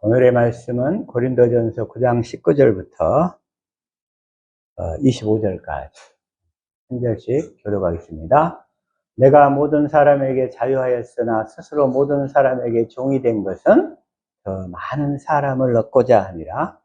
오늘의 말씀은 고린도전서 9장 19절부터 25절까지 한 절씩 교독하겠습니다. 내가 모든 사람에게 자유하였으나 스스로 모든 사람에게 종이 된 것은 더 많은 사람을 얻고자 함이라.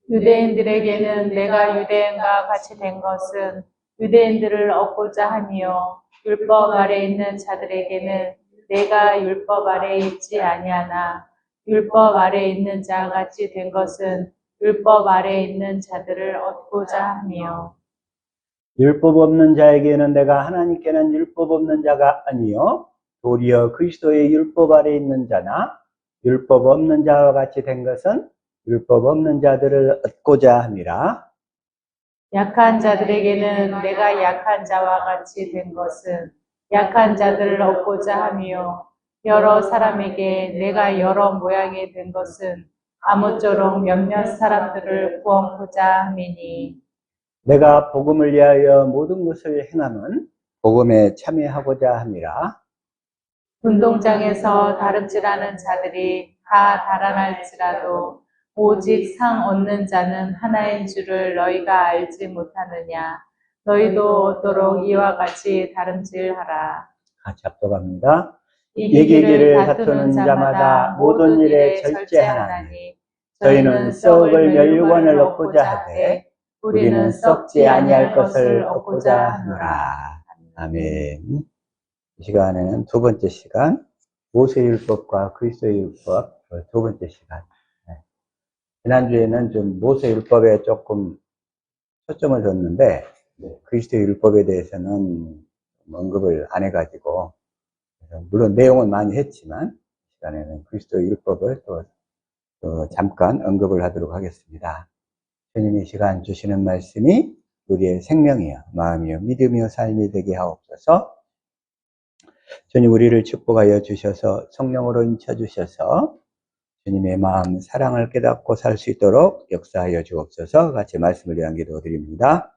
유대인들에게는 내가 유대인과 같이 된 것은 유대인들을 얻고자 하며, 율법 아래 있는 자들에게는 내가 율법 아래 있지 아니하나 율법 아래 있는 자 같이 된 것은 율법 아래 있는 자들을 얻고자 하며. 율법 없는 자에게는 내가 하나님께는 율법 없는 자가 아니요 도리어 그리스도의 율법 아래 있는 자나 율법 없는 자와 같이 된 것은 율법 없는 자들을 얻고자 함이라. 약한 자들에게는 내가 약한 자와 같이 된 것은 약한 자들을 얻고자 하며, 여러 사람에게 내가 여러 모양이 된 것은 아무쪼록 몇몇 사람들을 구원코자 함이니. 내가 복음을 위하여 모든 것을 행함은 복음에 참여하고자 함이라. 운동장에서 다름질하는 자들이 다 달아날지라도 오직 상 얻는 자는 하나인 줄을 너희가 알지 못하느냐. 너희도 얻도록 이와 같이 다름질하라. 같이 합독합니다. 이기기를 다투는 자마다 모든 일에 절제하나니 저희는 썩을 멸류관을 얻고자 하되 우리는 썩지 아니할 것을 얻고자 하노라. 아멘. 이 시간에는 두 번째 시간, 모세율법과 그리스도의 율법 두 번째 시간. 지난주에는 좀 모세율법에 조금 초점을 뒀는데 그리스도의 율법에 대해서는 언급을 안 해가지고, 물론 내용은 많이 했지만 이 시간에는 그리스도의 율법을 또 잠깐 언급을 하도록 하겠습니다. 주님이 시간 주시는 말씀이 우리의 생명이요 마음이요 믿음이요 삶이 되게 하옵소서. 주님 우리를 축복하여 주셔서 성령으로 인쳐 주셔서 주님의 마음 사랑을 깨닫고 살 수 있도록 역사하여 주옵소서. 같이 말씀을 위한 기도 드립니다.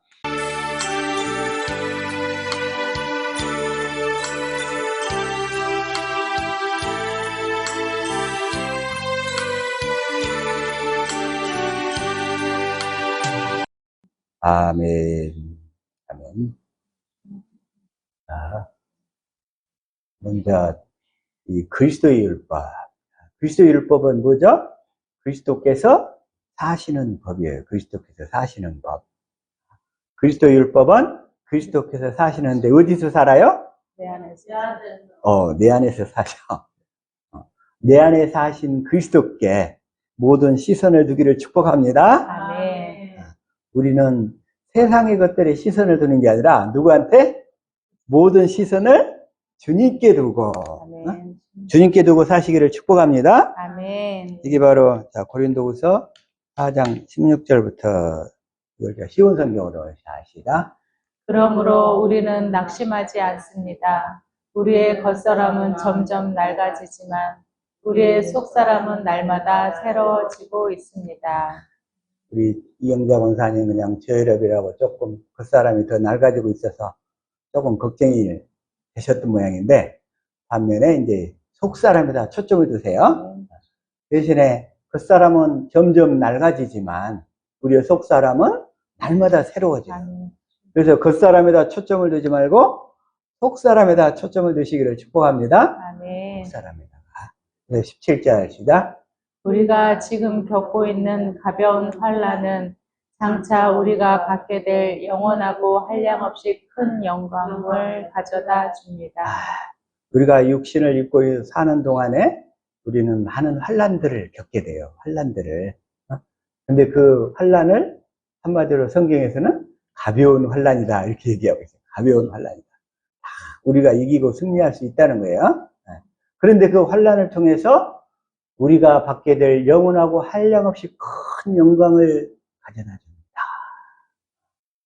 아멘. 아멘. 먼저 이 그리스도의 율법. 그리스도의 율법은 뭐죠? 그리스도께서 사시는 법이에요. 그리스도께서 사시는 법. 그리스도의 율법은 그리스도께서 사시는데 어디서 살아요? 내 안에서. 내 안에서 사셔. 내 안에 사신 그리스도께 모든 시선을 두기를 축복합니다. 아멘. 우리는 세상의 것들에 시선을 두는 게 아니라 누구한테? 모든 시선을 주님께 두고 아멘. 주님께 두고 사시기를 축복합니다. 아멘. 이게 바로 고린도후서 4장 16절부터 이걸 쉬운 성경으로 하시다. 그러므로 우리는 낙심하지 않습니다. 우리의 겉사람은 점점 낡아지지만 우리의 속사람은 날마다 새로워지고 있습니다. 우리 이영자 권사님 그냥 저혈압이라고 조금 겉사람이 더 낡아지고 있어서 조금 걱정이 되셨던 모양인데, 반면에 이제 속사람에다 초점을 두세요. 대신에 겉사람은 점점 낡아지지만 우리의 속사람은 날마다 새로워져요. 그래서 겉사람에다 초점을 두지 말고 속사람에다 초점을 두시기를 축복합니다. 아멘. 속사람에다가. 17절 시작. 우리가 지금 겪고 있는 가벼운 환난은 장차 우리가 받게 될 영원하고 한량없이 큰 영광을 가져다 줍니다. 우리가 육신을 입고 사는 동안에 우리는 많은 환난들을 겪게 돼요. 환난들을. 근데 그 환난을 한마디로 성경에서는 가벼운 환난이다 이렇게 얘기하고 있어요. 가벼운 환난이다. 우리가 이기고 승리할 수 있다는 거예요. 그런데 그 환난을 통해서 우리가 받게 될 영원하고 한량없이 큰 영광을 가져다 줍니다.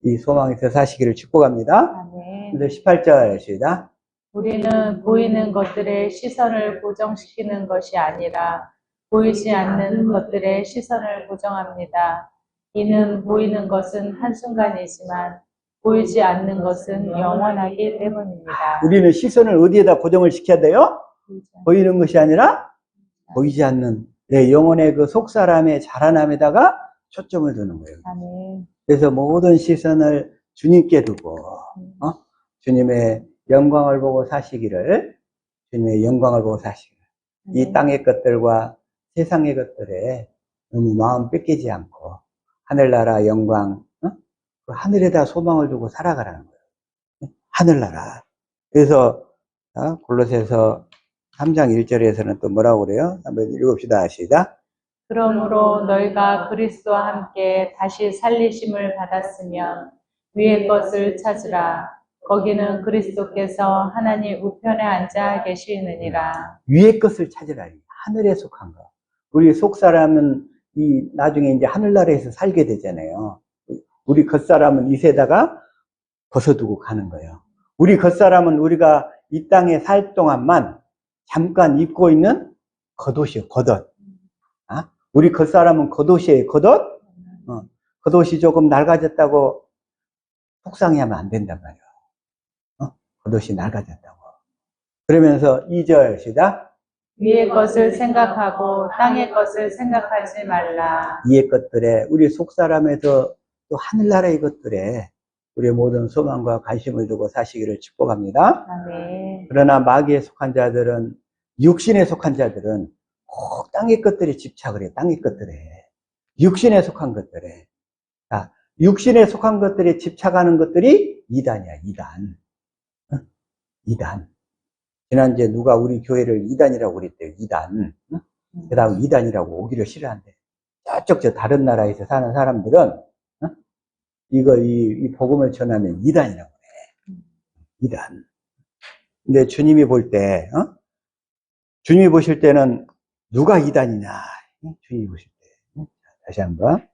이 소망에서 사시기를 축복합니다. 아멘. 18절 시작. 우리는 보이는 것들의 시선을 고정시키는 것이 아니라 보이지 않는 것들의 시선을 고정합니다. 이는 보이는 것은 한순간이지만 보이지 않는 것은 영원하기 때문입니다. 우리는 시선을 어디에다 고정을 시켜야 돼요? 보이는 것이 아니라 보이지 않는 내 영혼의 그 속사람의 자라남에다가 초점을 두는 거예요. 아멘. 그래서 모든 시선을 주님께 두고 주님의 영광을 보고 사시기를, 주님의 영광을 보고 사시기를, 이 땅의 것들과 세상의 것들에 너무 마음 뺏기지 않고 하늘나라 영광, 그 하늘에다 소망을 두고 살아가라는 거예요. 하늘나라. 그래서 골로새서 3장 1절에서는 또 뭐라고 그래요? 한번 읽읍시다. 시작. 그러므로 너희가 그리스도와 함께 다시 살리심을 받았으면 위의 것을 찾으라. 거기는 그리스도께서 하나님 우편에 앉아 계시느니라. 위의 것을 찾으라. 하늘에 속한 거. 우리 속사람은 나중에 이제 하늘나라에서 살게 되잖아요. 우리 겉사람은 이 세다가 벗어두고 가는 거예요. 우리 겉사람은 우리가 이 땅에 살 동안만 잠깐 입고 있는 겉옷이요, 겉옷. 우리 겉사람은 겉옷이에요, 겉옷. 겉옷이 조금 낡아졌다고 속상해하면 안 된단 말이에요. 겉옷이 낡아졌다고. 그러면서 2절 시작. 위의 것을 생각하고 땅의 것을 생각하지 말라. 위의 것들에, 우리 속사람에서 또 하늘나라의 것들에 우리의 모든 소망과 관심을 두고 사시기를 축복합니다. 아멘. 그러나 마귀에 속한 자들은, 육신에 속한 자들은 꼭 땅의 것들에 집착을 해. 땅의 것들에, 육신에 속한 것들에. 육신에 속한 것들에 집착하는 것들이 이단이야. 이단. 이단. 지난주에 누가 우리 교회를 이단이라고 그랬대요. 이단. 그다음 이단이라고 오기를 싫어한대. 저쪽 저 다른 나라에서 사는 사람들은 이 복음을 전하면 이단이라고 그래. 이단. 근데 주님이 볼 때, 주님이 보실 때는 누가 이단이냐? 주님이 보실 때. 다시 한번.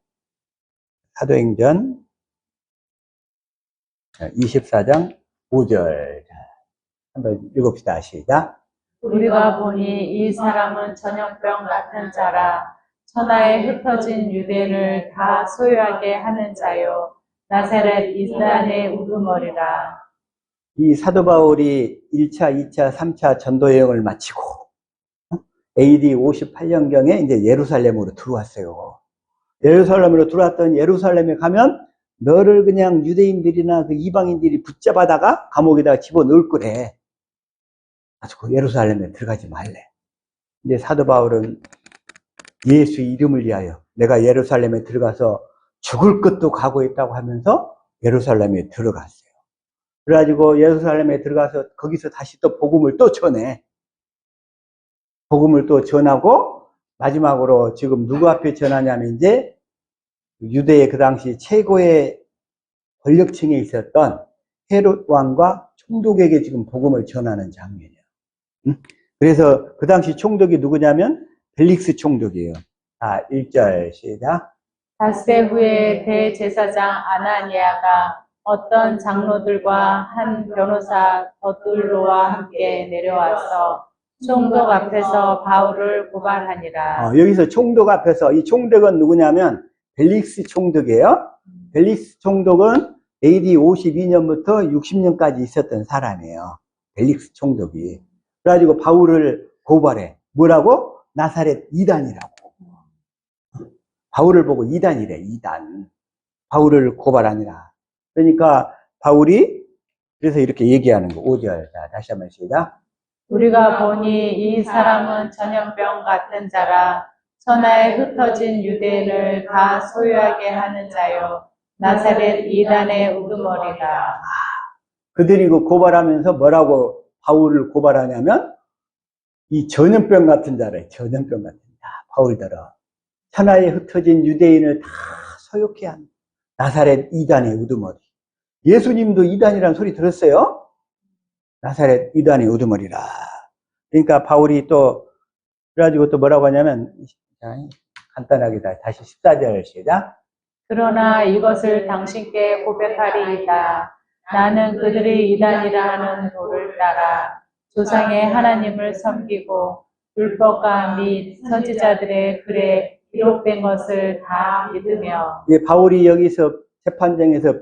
사도행전 24장 5절. 한번 읽읍시다. 시작. 우리가 보니 이 사람은 전염병 같은 자라. 천하에 흩어진 유대인을 다 소유하게 하는 자요. 나사렛 이단의 우두머리라. 이 사도 바울이 1차, 2차, 3차 전도 여행을 마치고 AD 58년경에 이제 예루살렘으로 들어왔어요. 예루살렘으로 들어왔던 예루살렘에 가면 너를 그냥 유대인들이나 그 이방인들이 붙잡아다가 감옥에다가 집어넣을 거래. 가지고 예루살렘에 들어가지 말래. 이제 사도 바울은 예수 이름을 위하여 내가 예루살렘에 들어가서 죽을 것도 각오했다고 하면서 예루살렘에 들어갔어요. 그래가지고 예루살렘에 들어가서 거기서 다시 또 복음을 또 전해. 복음을 또 전하고 마지막으로 지금 누구 앞에 전하냐면 이제 유대의 그 당시 최고의 권력층에 있었던 헤롯 왕과 총독에게 지금 복음을 전하는 장면이에요. 그래서 그 당시 총독이 누구냐면 벨릭스 총독이에요. 1절 시작. 닷새 후에 대제사장 아나니아가 어떤 장로들과 한 변호사 더둘로와 함께 내려와서 총독 앞에서 바울을 고발하니라. 여기서 총독 앞에서, 이 총독은 누구냐면 벨릭스 총독이에요. 벨릭스 총독은 AD 52년부터 60년까지 있었던 사람이에요. 벨릭스 총독이. 그래가지고 바울을 고발해. 뭐라고? 나사렛 이단이라고. 바울을 보고 이단이래, 이단. 바울을 고발하니라. 그러니까 바울이 그래서 이렇게 얘기하는 거. 5절. 자, 다시 한번 시작. 우리가 보니 이 사람은 전염병 같은 자라. 천하에 흩어진 유대인을 다 소유하게 하는 자요. 나사렛 이단의 우두머리라. 그들이 그 고발하면서 뭐라고 바울을 고발하냐면 이 전염병 같은 자래. 전염병 같은 자. 바울들어. 천하에 흩어진 유대인을 다 소유케 한 나사렛 이단의 우두머리. 예수님도 이단이라는 소리 들었어요? 나사렛 이단의 우두머리라. 그러니까 바울이 또 그래가지고 또 뭐라고 하냐면 간단하게 다시 14절 시작. 그러나 이것을 당신께 고백하리이다. 나는 그들이 이단이라 하는 도를 따라 조상의 하나님을 섬기고 율법과 및 선지자들의 글에 기록된 것을 다 믿으며. 바울이 여기서 재판장에서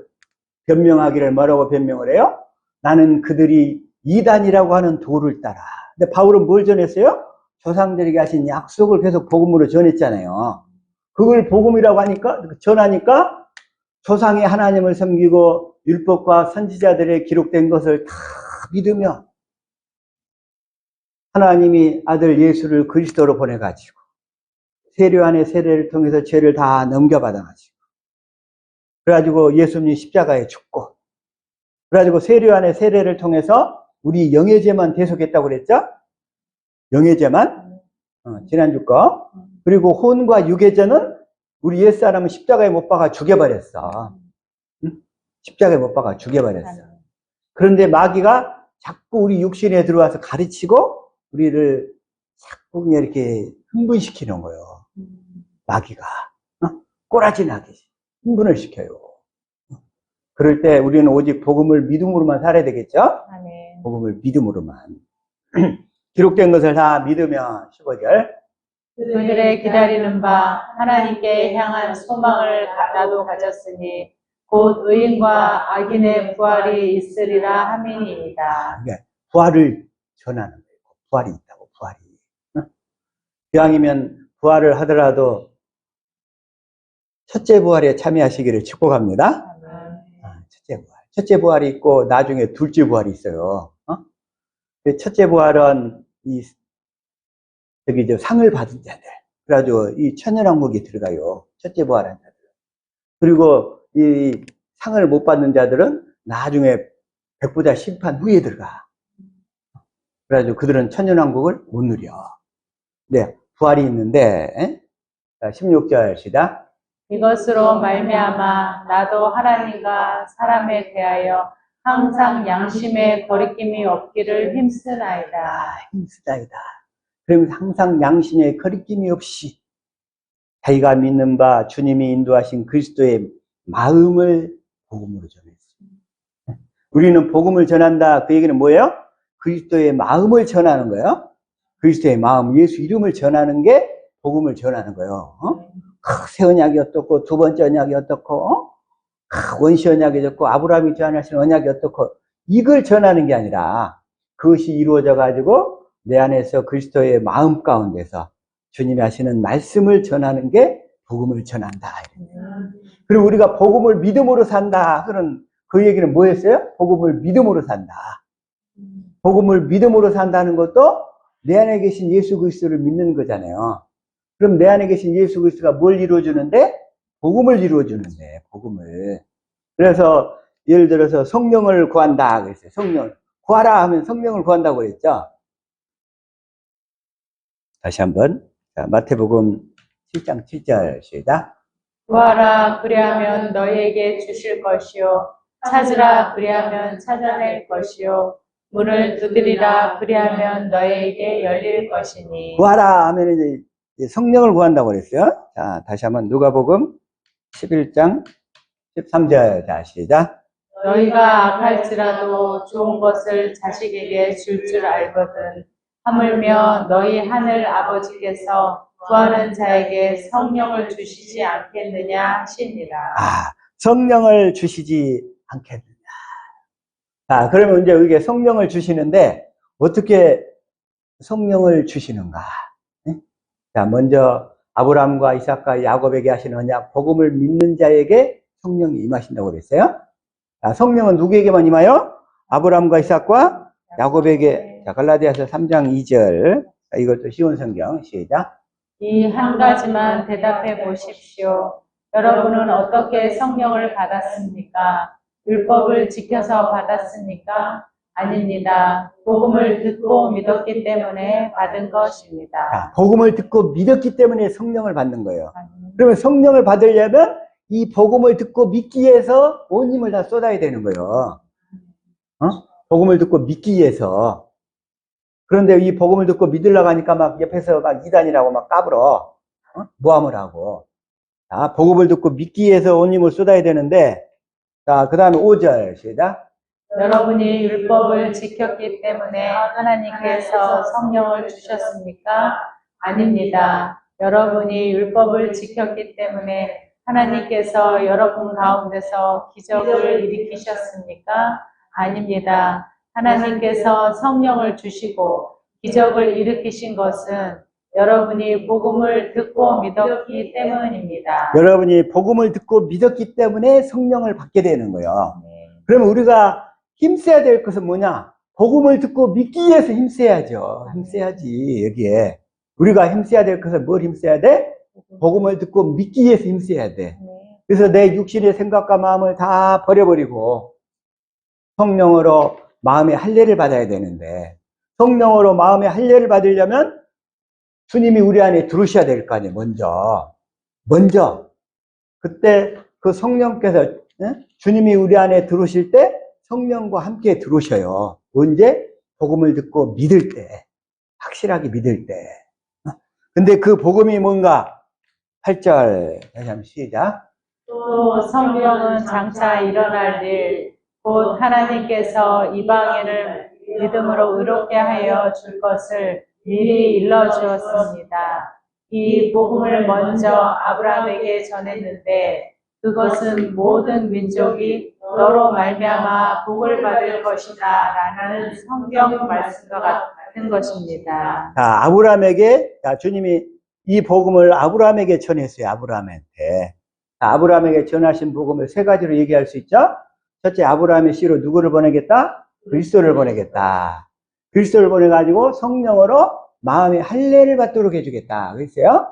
변명하기를 뭐라고 변명을 해요? 나는 그들이 이단이라고 하는 도를 따라. 근데 바울은 뭘 전했어요? 조상들에게 하신 약속을 계속 복음으로 전했잖아요. 그걸 복음이라고 하니까, 전하니까 조상이 하나님을 섬기고 율법과 선지자들의 기록된 것을 다 믿으며 하나님이 아들 예수를 그리스도로 보내가지고 세례 안에 세례를 통해서 죄를 다 넘겨받아가지고 그래가지고 예수님이 십자가에 죽고 그래가지고 세례 안에 세례를 통해서 우리 영예죄만 대속했다고 그랬죠? 영예죄만 지난주 거. 그리고 혼과 유괴죄는 우리 옛사람은 십자가에 못 박아 죽여버렸어. 응? 십자가에 못 박아 죽여버렸어. 그런데 마귀가 자꾸 우리 육신에 들어와서 가르치고 우리를 자꾸 그냥 이렇게 흥분시키는 거예요. 마귀가. 꼬라지 나게 흥분을 시켜요. 그럴 때 우리는 오직 복음을 믿음으로만 살아야 되겠죠? 아멘. 복음을 믿음으로만. 기록된 것을 다 믿으며 15절. 그들의 기다리는 바 하나님께 향한 소망을 나도 가졌으니 곧 의인과 악인의 부활이 있으리라 함이니이다. 부활을 전하는 거예요. 부활이 있다고, 부활이. 기왕이면 부활을 하더라도 첫째 부활에 참여하시기를 축복합니다. 첫째 부활. 첫째 부활이 있고 나중에 둘째 부활이 있어요. 첫째 부활은 상을 받은 자들. 그래가지고 이 천연왕국에 들어가요. 첫째 부활한 자들. 그리고 이 상을 못 받는 자들은 나중에 백부자 심판 후에 들어가. 그래가지고 그들은 천연왕국을 못 누려. 네, 부활이 있는데 16절 시작. 이것으로 말미암아 나도 하나님과 사람에 대하여 항상 양심에 거리낌이 없기를 힘쓰나이다. 힘쓰나이다. 그러면서 항상 양심에 거리낌이 없이 자기가 믿는 바 주님이 인도하신 그리스도의 마음을 복음으로 전했습니다. 우리는 복음을 전한다. 그 얘기는 뭐예요? 그리스도의 마음을 전하는 거예요. 그리스도의 마음, 예수 이름을 전하는 게 복음을 전하는 거예요. 새 언약이 어떻고 두 번째 언약이 어떻고 원시 언약이 어떻고 아브라함이 전하신 언약이 어떻고 이걸 전하는 게 아니라 그것이 이루어져 가지고 내 안에서 그리스도의 마음 가운데서 주님이 하시는 말씀을 전하는 게 복음을 전한다. 그리고 우리가 복음을 믿음으로 산다. 그런 그 얘기는 뭐였어요? 복음을 믿음으로 산다. 복음을 믿음으로 산다는 것도 내 안에 계신 예수 그리스도를 믿는 거잖아요. 그럼 내 안에 계신 예수 그리스도가 뭘 이루어주는데? 복음을 이루어주는데, 복음을. 그래서 예를 들어서 성령을 구한다 그랬어요. 성령. 구하라 하면 성령을 구한다고 그랬죠. 다시 한번. 자, 마태복음 7장 7절 시작. 구하라 그리하면 너희에게 주실 것이요 찾으라 그리하면 찾아낼 것이요 문을 두드리라 그리하면 너희에게 열릴 것이니. 구하라 하면 이제 성령을 구한다고 그랬어요. 자, 다시 한번 누가복음 11장 13절. 자, 시작. 너희가 악할지라도 좋은 것을 자식에게 줄 줄 알거든 하물며 너희 하늘 아버지께서 구하는 자에게 성령을 주시지 않겠느냐 하시니라. 성령을 주시지 않겠느냐. 자, 그러면 이제 이게 성령을 주시는데 어떻게 성령을 주시는가? 자, 먼저 아브라함과 이삭과 야곱에게 하신 언약, 복음을 믿는 자에게 성령이 임하신다고 그랬어요. 자, 성령은 누구에게만 임하여? 아브라함과 이삭과 야곱에게. 자, 갈라디아서 3장 2절. 자, 이것도 쉬운 성경. 시작. 이 한 가지만 대답해 보십시오. 여러분은 어떻게 성령을 받았습니까? 율법을 지켜서 받았습니까? 아닙니다. 복음을 듣고 믿었기 때문에 받은 것입니다. 자, 복음을 듣고 믿었기 때문에 성령을 받는 거예요. 그러면 성령을 받으려면 이 복음을 듣고 믿기 위해서 온 힘을 다 쏟아야 되는 거예요. 복음을 듣고 믿기 위해서. 그런데 이 복음을 듣고 믿으려고 하니까 막 옆에서 막 이단이라고 막 까불어. 모함을 하고. 자, 복음을 듣고 믿기 위해서 온 힘을 쏟아야 되는데, 자, 그 다음에 5절 시작. 여러분이 율법을 지켰기 때문에 하나님께서 성령을 주셨습니까? 아닙니다. 여러분이 율법을 지켰기 때문에 하나님께서 여러분 가운데서 기적을 일으키셨습니까? 아닙니다. 하나님께서 성령을 주시고 기적을 일으키신 것은 여러분이 복음을 듣고 믿었기 때문입니다. 여러분이 복음을 듣고 믿었기 때문에 성령을 받게 되는 거예요. 네. 그러면 우리가 힘써야 될 것은 뭐냐? 복음을 듣고 믿기 위해서 힘써야죠. 힘써야지, 여기에. 우리가 힘써야 될 것은 뭘 힘써야 돼? 복음을 듣고 믿기 위해서 힘써야 돼. 네. 그래서 내 육신의 생각과 마음을 다 버려버리고 성령으로 마음의 할례를 받아야 되는데, 성령으로 마음의 할례를 받으려면 주님이 우리 안에 들어오셔야 될 거 아니에요. 먼저 그때 그 성령께서, 주님이 우리 안에 들어오실 때 성령과 함께 들어오셔요. 언제? 복음을 듣고 믿을 때, 확실하게 믿을 때. 근데 그 복음이 뭔가? 8절 다시 한번 시작. 또 성령은 장차 일어날 일, 곧 하나님께서 이방인을 믿음으로 의롭게 하여 줄 것을 미리 일러주었습니다. 이 복음을 먼저 아브라함에게 전했는데 그것은 모든 민족이 너로 말미암아 복을 받을 것이다 라는 성경 말씀과 같은 것입니다. 자, 아브라함에게, 자, 주님이 이 복음을 아브라함에게 전했어요. 아브라함한테. 자, 아브라함에게 전하신 복음을 세 가지로 얘기할 수 있죠? 첫째, 아브라함의 씨로 누구를 보내겠다? 그리스도를 보내겠다. 그리스도를 보내가지고 성령으로 마음의 할례를 받도록 해주겠다. 그랬어요?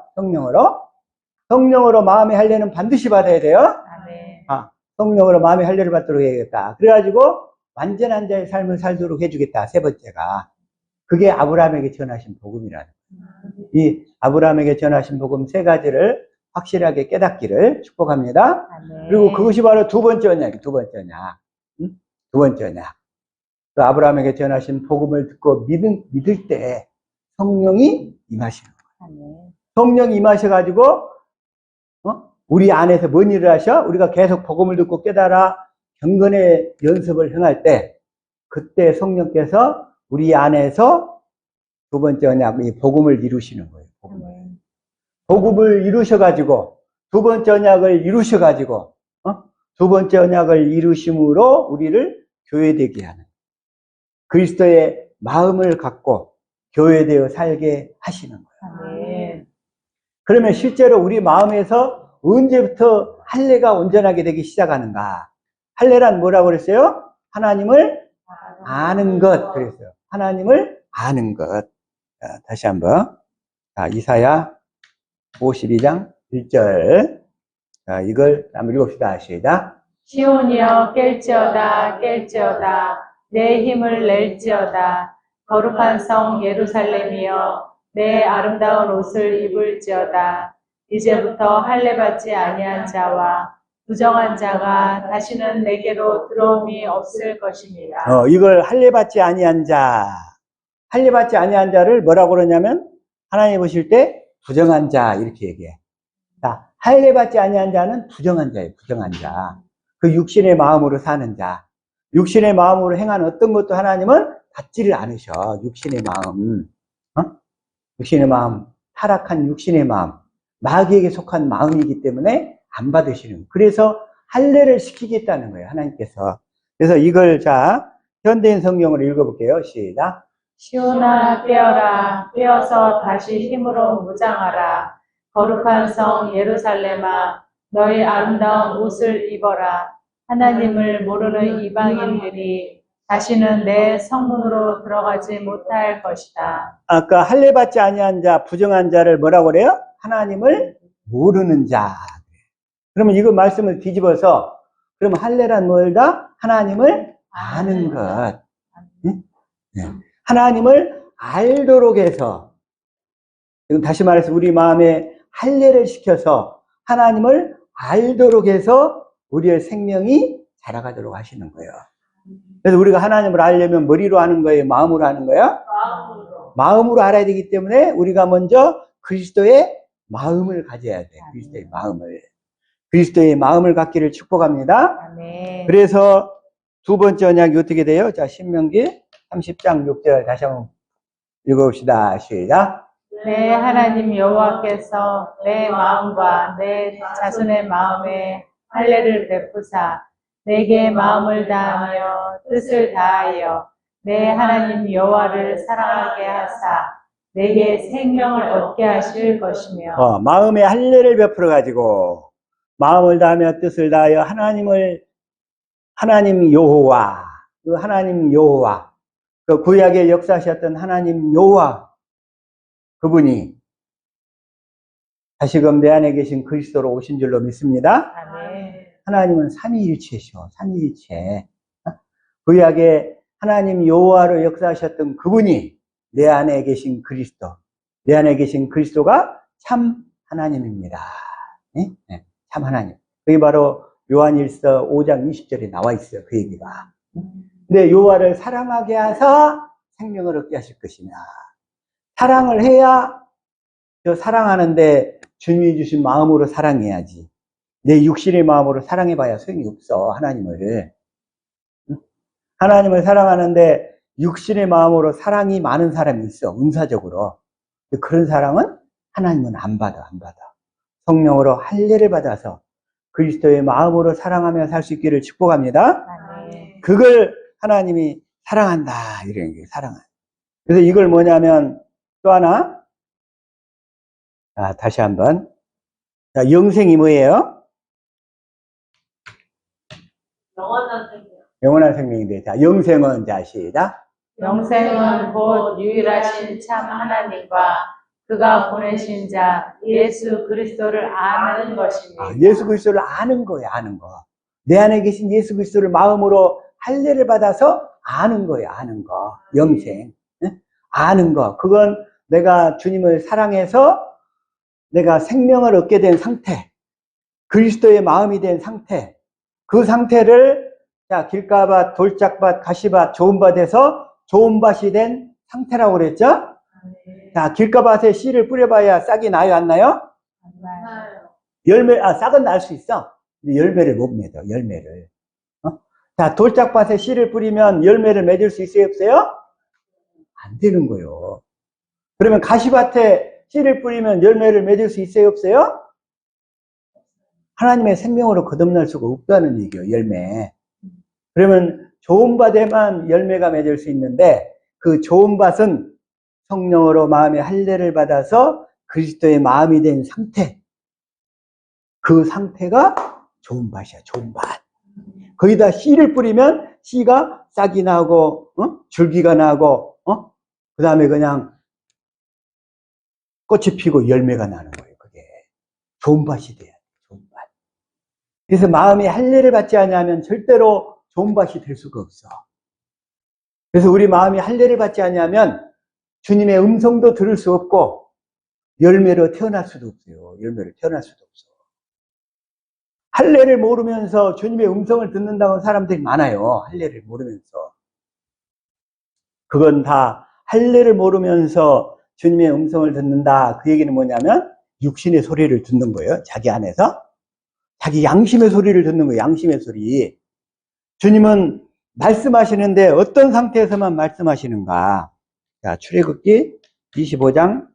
성령으로 마음의 할례는 반드시 받아야 돼요. 아멘. 성령으로 마음의 할례를 받도록 해야겠다. 그래가지고 완전한 자의 삶을 살도록 해주겠다. 세 번째가. 그게 아브라함에게 전하신 복음이라는 거예요. 이 아브라함에게 전하신 복음 세 가지를 확실하게 깨닫기를 축복합니다. 아멘. 그리고 그것이 바로 두 번째 언약이, 두 번째 언약. 두 번째 언약. 그 아브라함에게 전하신 복음을 듣고 믿을 때 성령이 임하시는 거예요. 아멘. 성령이 임하셔가지고, 우리 안에서 뭔 일을 하셔? 우리가 계속 복음을 듣고 깨달아 경건의 연습을 행할 때, 그때 성령께서 우리 안에서 두 번째 언약, 이 복음을 이루시는 거예요. 복음을 이루셔가지고, 두 번째 언약을 이루셔가지고, 두 번째 언약을 이루심으로 우리를 교회되게 하는, 그리스도의 마음을 갖고 교회되어 살게 하시는 거예요. 아멘. 그러면 실제로 우리 마음에서 언제부터 할례가 온전하게 되기 시작하는가? 할례란 뭐라고 그랬어요? 하나님을 아는 것. 그랬어요. 하나님을 아는 것. 자, 다시 한번. 자, 이사야 52장 1절. 자, 이걸 한번 읽읍시다. 시작. 시온이여 깰지어다 깰지어다 내 힘을 낼지어다 거룩한 성 예루살렘이여 내 아름다운 옷을 입을지어다 이제부터 할례 받지 아니한 자와 부정한 자가 다시는 내게로 들어옴이 없을 것입니다. 이걸 할례 받지 아니한 자. 할례 받지 아니한 자를 뭐라고 그러냐면 하나님 보실 때 부정한 자 이렇게 얘기해. 자, 할례 받지 아니한 자는 부정한 자예요. 부정한 자. 그 육신의 마음으로 사는 자. 육신의 마음으로 행하는 어떤 것도 하나님은 받지를 않으셔. 육신의 마음. 육신의 마음. 타락한 육신의 마음. 마귀에게 속한 마음이기 때문에 안 받으시는. 그래서 할례를 시키겠다는 거예요. 하나님께서. 그래서 이걸 자, 현대인 성경으로 읽어볼게요. 시작. 시온아 깨어라 깨어서 다시 힘으로 무장하라 거룩한 성 예루살렘아 너의 아름다운 옷을 입어라 하나님을 모르는 이방인들이 다시는 내 성문으로 들어가지 못할 것이다. 아까 할례 받지 아니한 자, 부정한 자를 뭐라고 그래요? 하나님을 모르는 자. 그러면 이거 말씀을 뒤집어서 그러면 할례란 뭘다? 하나님을 아는 것. 응? 네. 하나님을 알도록 해서, 지금 다시 말해서 우리 마음에 할례를 시켜서 하나님을 알도록 해서 우리의 생명이 자라가도록 하시는 거예요. 그래서 우리가 하나님을 알려면 머리로 하는 거예요? 마음으로 하는 거예요? 마음으로 알아야 되기 때문에 우리가 먼저 그리스도의 마음을 가져야 돼요. 그리스도의 마음을 갖기를 축복합니다. 아멘. 그래서 두 번째 언약이 어떻게 돼요? 자, 신명기 30장 6절 다시 한번 읽어봅시다. 시작. 내 하나님 여호와께서 내 마음과 내 자손의 마음에 할례를 베푸사 내게 마음을 다하며 뜻을 다하여 내 하나님 여호와를 사랑하게 하사 내게 생명을 얻게 하실 것이며 마음에 할례를 베풀어 가지고 마음을 다하며 뜻을 다하여 하나님 여호와, 그 구약에 역사하셨던 하나님 여호와, 그분이 다시금 내 안에 계신 그리스도로 오신 줄로 믿습니다. 아멘. 하나님은 삼위일체시오. 삼위일체. 구약에 하나님 여호와로 역사하셨던 그분이 내 안에 계신 그리스도, 내 안에 계신 그리스도가 참 하나님입니다. 네? 네, 참 하나님. 그게 바로 요한일서 5장 20절에 나와 있어요. 그 얘기가. 근데 여호와를 사랑하게 하사 생명을 얻게 하실 것이냐. 사랑을 해야, 저 사랑하는데 주님이 주신 마음으로 사랑해야지. 내 육신의 마음으로 사랑해봐야 소용이 없어. 하나님을 사랑하는데 육신의 마음으로 사랑이 많은 사람이 있어. 은사적으로. 그런 사랑은 하나님은 안 받아. 성령으로 할례를 받아서 그리스도의 마음으로 사랑하며 살 수 있기를 축복합니다. 아멘. 그걸 하나님이 사랑한다. 이런 게 사랑한다. 그래서 이걸 뭐냐면 또 하나, 다시 한번. 자, 영생이 뭐예요? 영원한 생명인데, 자, 영생은 자, 시작. 영생은 곧 유일하신 참 하나님과 그가 보내신 자 예수 그리스도를 아는 것입니다. 예수 그리스도를 아는 거예요, 아는 거. 내 안에 계신 예수 그리스도를 마음으로 할례를 받아서 아는 거예요, 아는 거. 영생. 아는 거. 그건 내가 주님을 사랑해서 내가 생명을 얻게 된 상태. 그리스도의 마음이 된 상태. 그 상태를, 자, 길가밭, 돌짝밭, 가시밭, 좋은 밭에서 좋은 밭이 된 상태라고 그랬죠? 자, 길가밭에 씨를 뿌려봐야 싹이 나요, 안 나요? 나요. 싹은 날 수 있어. 근데 열매를 못 맺어, 열매를. 자, 돌짝밭에 씨를 뿌리면 열매를 맺을 수 있어요, 없어요? 안 되는 거예요. 그러면 가시밭에 씨를 뿌리면 열매를 맺을 수 있어요, 없어요? 하나님의 생명으로 거듭날 수가 없다는 얘기예요, 열매. 그러면 좋은 밭에만 열매가 맺을 수 있는데 그 좋은 밭은 성령으로 마음의 할례를 받아서 그리스도의 마음이 된 상태. 그 상태가 좋은 밭이야, 좋은 밭. 거기다 씨를 뿌리면 씨가 싹이 나고, 줄기가 나고, 그 다음에 그냥 꽃이 피고 열매가 나는 거예요, 그게. 좋은 밭이 돼야 돼, 좋은 밭. 그래서 마음이 할례를 받지 않으면 절대로 좋은 밭이 될 수가 없어. 그래서 우리 마음이 할례를 받지 않으면 주님의 음성도 들을 수 없고 열매로 태어날 수도 없어요. 열매로 태어날 수도 없어. 할례를 모르면서 주님의 음성을 듣는다는 사람들이 많아요. 할례를 모르면서. 그건 다 할례를 모르면서 주님의 음성을 듣는다. 그 얘기는 뭐냐면 육신의 소리를 듣는 거예요. 자기 안에서. 자기 양심의 소리를 듣는 거예요. 양심의 소리. 주님은 말씀하시는데 어떤 상태에서만 말씀하시는가. 자, 출애굽기 25장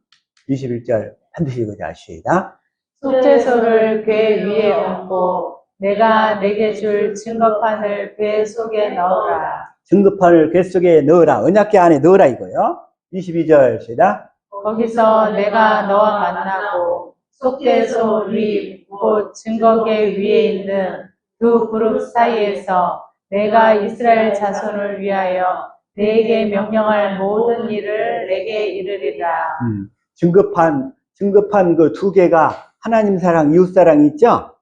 21절 반드시 이거 아시다. 속죄소를 궤 위에 얹고 내가 내게 줄 증거판을 궤 속에 넣어라. 증거판을 궤 속에 넣어라. 언약궤 안에 넣어라 이거요. 22절 시다. 거기서 내가 너와 만나고 속죄소 위 곧 증거궤 위에 있는 두 그룹 사이에서 내가 이스라엘 자손을 위하여 내게 명령할 모든 일을 내게 이르리라. 증거판 그 두 개가 하나님 사랑, 이웃 사랑이 있죠?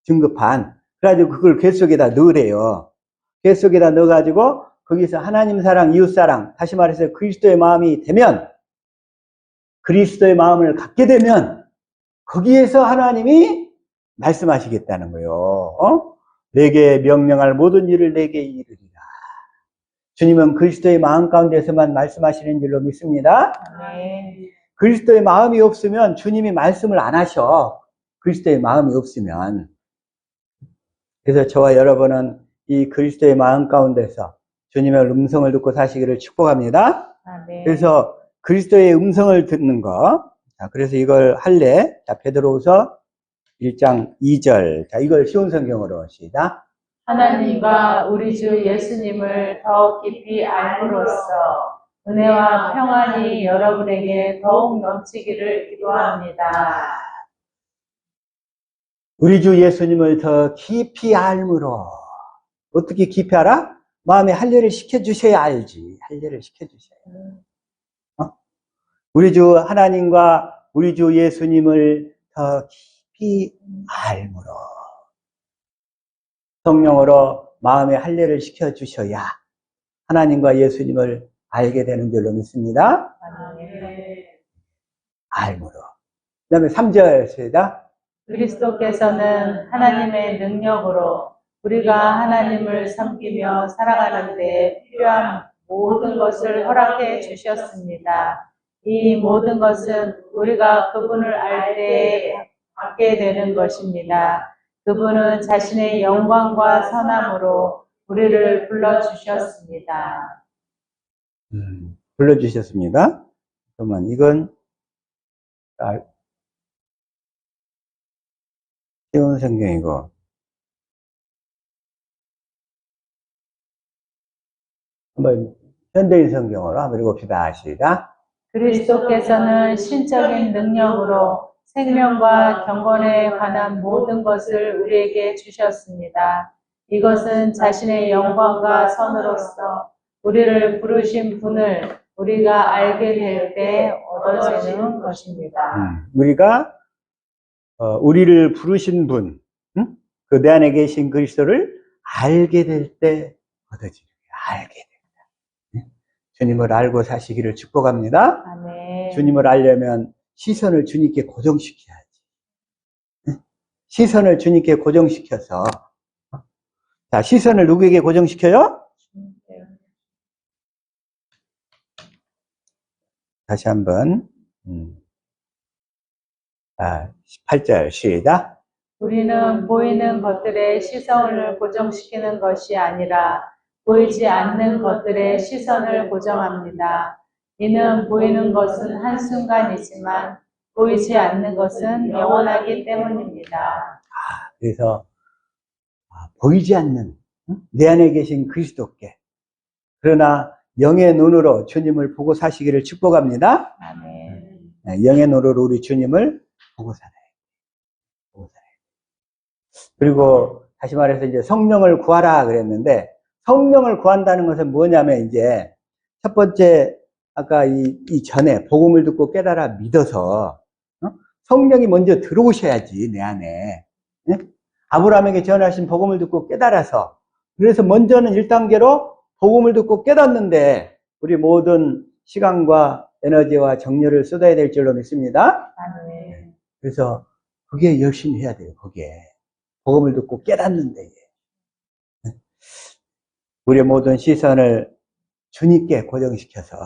증거판. 그래가지고 그걸 궤 속에다 넣으래요. 궤 속에다 넣어가지고 거기서 하나님 사랑, 이웃 사랑, 다시 말해서 그리스도의 마음이 되면, 그리스도의 마음을 갖게 되면 거기에서 하나님이 말씀하시겠다는 거예요. 내게 명령할 모든 일을 내게 이르리라. 주님은 그리스도의 마음 가운데서만 말씀하시는 줄로 믿습니다. 네. 그리스도의 마음이 없으면 주님이 말씀을 안 하셔. 그리스도의 마음이 없으면. 그래서 저와 여러분은 이 그리스도의 마음 가운데서 주님의 음성을 듣고 사시기를 축복합니다. 네. 그래서 그리스도의 음성을 듣는 거. 자, 그래서 이걸 할래. 자, 베드로후서 1장 2절. 자, 이걸 쉬운 성경으로 시작. 하나님과 우리 주 예수님을 더 깊이 알므로써 은혜와 평안이 여러분에게 더욱 넘치기를 기도합니다. 우리 주 예수님을 더 깊이 알므로. 어떻게 깊이 알아? 마음에 할례를 시켜주셔야 알지. 할례를 시켜주셔야. 우리 주 하나님과 우리 주 예수님을 더 깊이 알므로. 성령으로 마음에 할례를 시켜주셔야 하나님과 예수님을 알게 되는 줄로 믿습니다. 알므로. 그 다음에 3절 시작. 그리스도께서는 하나님의 능력으로 우리가 하나님을 섬기며 살아가는 데 필요한 모든 것을 허락해 주셨습니다. 이 모든 것은 우리가 그분을 알 때 받게 되는 것입니다. 그분은 자신의 영광과 선함으로 우리를 불러주셨습니다. 불러주셨습니다. 그러면 이건 쉬운 성경이고, 한번 현대인 성경으로 한번 읽읍시다. 시작. 그리스도께서는 신적인 능력으로 생명과 경건에 관한 모든 것을 우리에게 주셨습니다. 이것은 자신의 영광과 선으로서 우리를 부르신 분을 우리가 알게 될 때 얻어지는 것입니다. 우리가 우리를 부르신 분, 그 내 안에 계신 그리스도를 알게 될 때 얻어지는 거예요. 알게 됩니다. 주님을 알고 사시기를 축복합니다. 아멘. 주님을 알려면 시선을 주님께 고정시켜야지. 시선을 주님께 고정시켜서, 자, 시선을 누구에게 고정시켜요? 다시 한번 18절 시작. 우리는 보이는 것들의 시선을 고정시키는 것이 아니라 보이지 않는 것들의 시선을 고정합니다. 이는 보이는 것은 한순간이지만 보이지 않는 것은 영원하기 때문입니다. 그래서 보이지 않는 내 안에 계신 그리스도께, 그러나 영의 눈으로 주님을 보고 사시기를 축복합니다. 아멘. 영의 눈으로 우리 주님을 보고 살아요. 보고 살아요. 그리고 다시 말해서 이제 성령을 구하라 그랬는데, 성령을 구한다는 것은 뭐냐면 이제 첫 번째 아까 이 전에 복음을 듣고 깨달아 믿어서 성령이 먼저 들어오셔야지 내 안에. 아브라함에게 전하신 복음을 듣고 깨달아서, 그래서 먼저는 1단계로 복음을 듣고 깨닫는데 우리 모든 시간과 에너지와 정열을 쏟아야 될 줄로 믿습니다. 아멘. 그래서 그게 열심히 해야 돼요. 그게 복음을 듣고 깨닫는데 우리의 모든 시선을 주님께 고정시켜서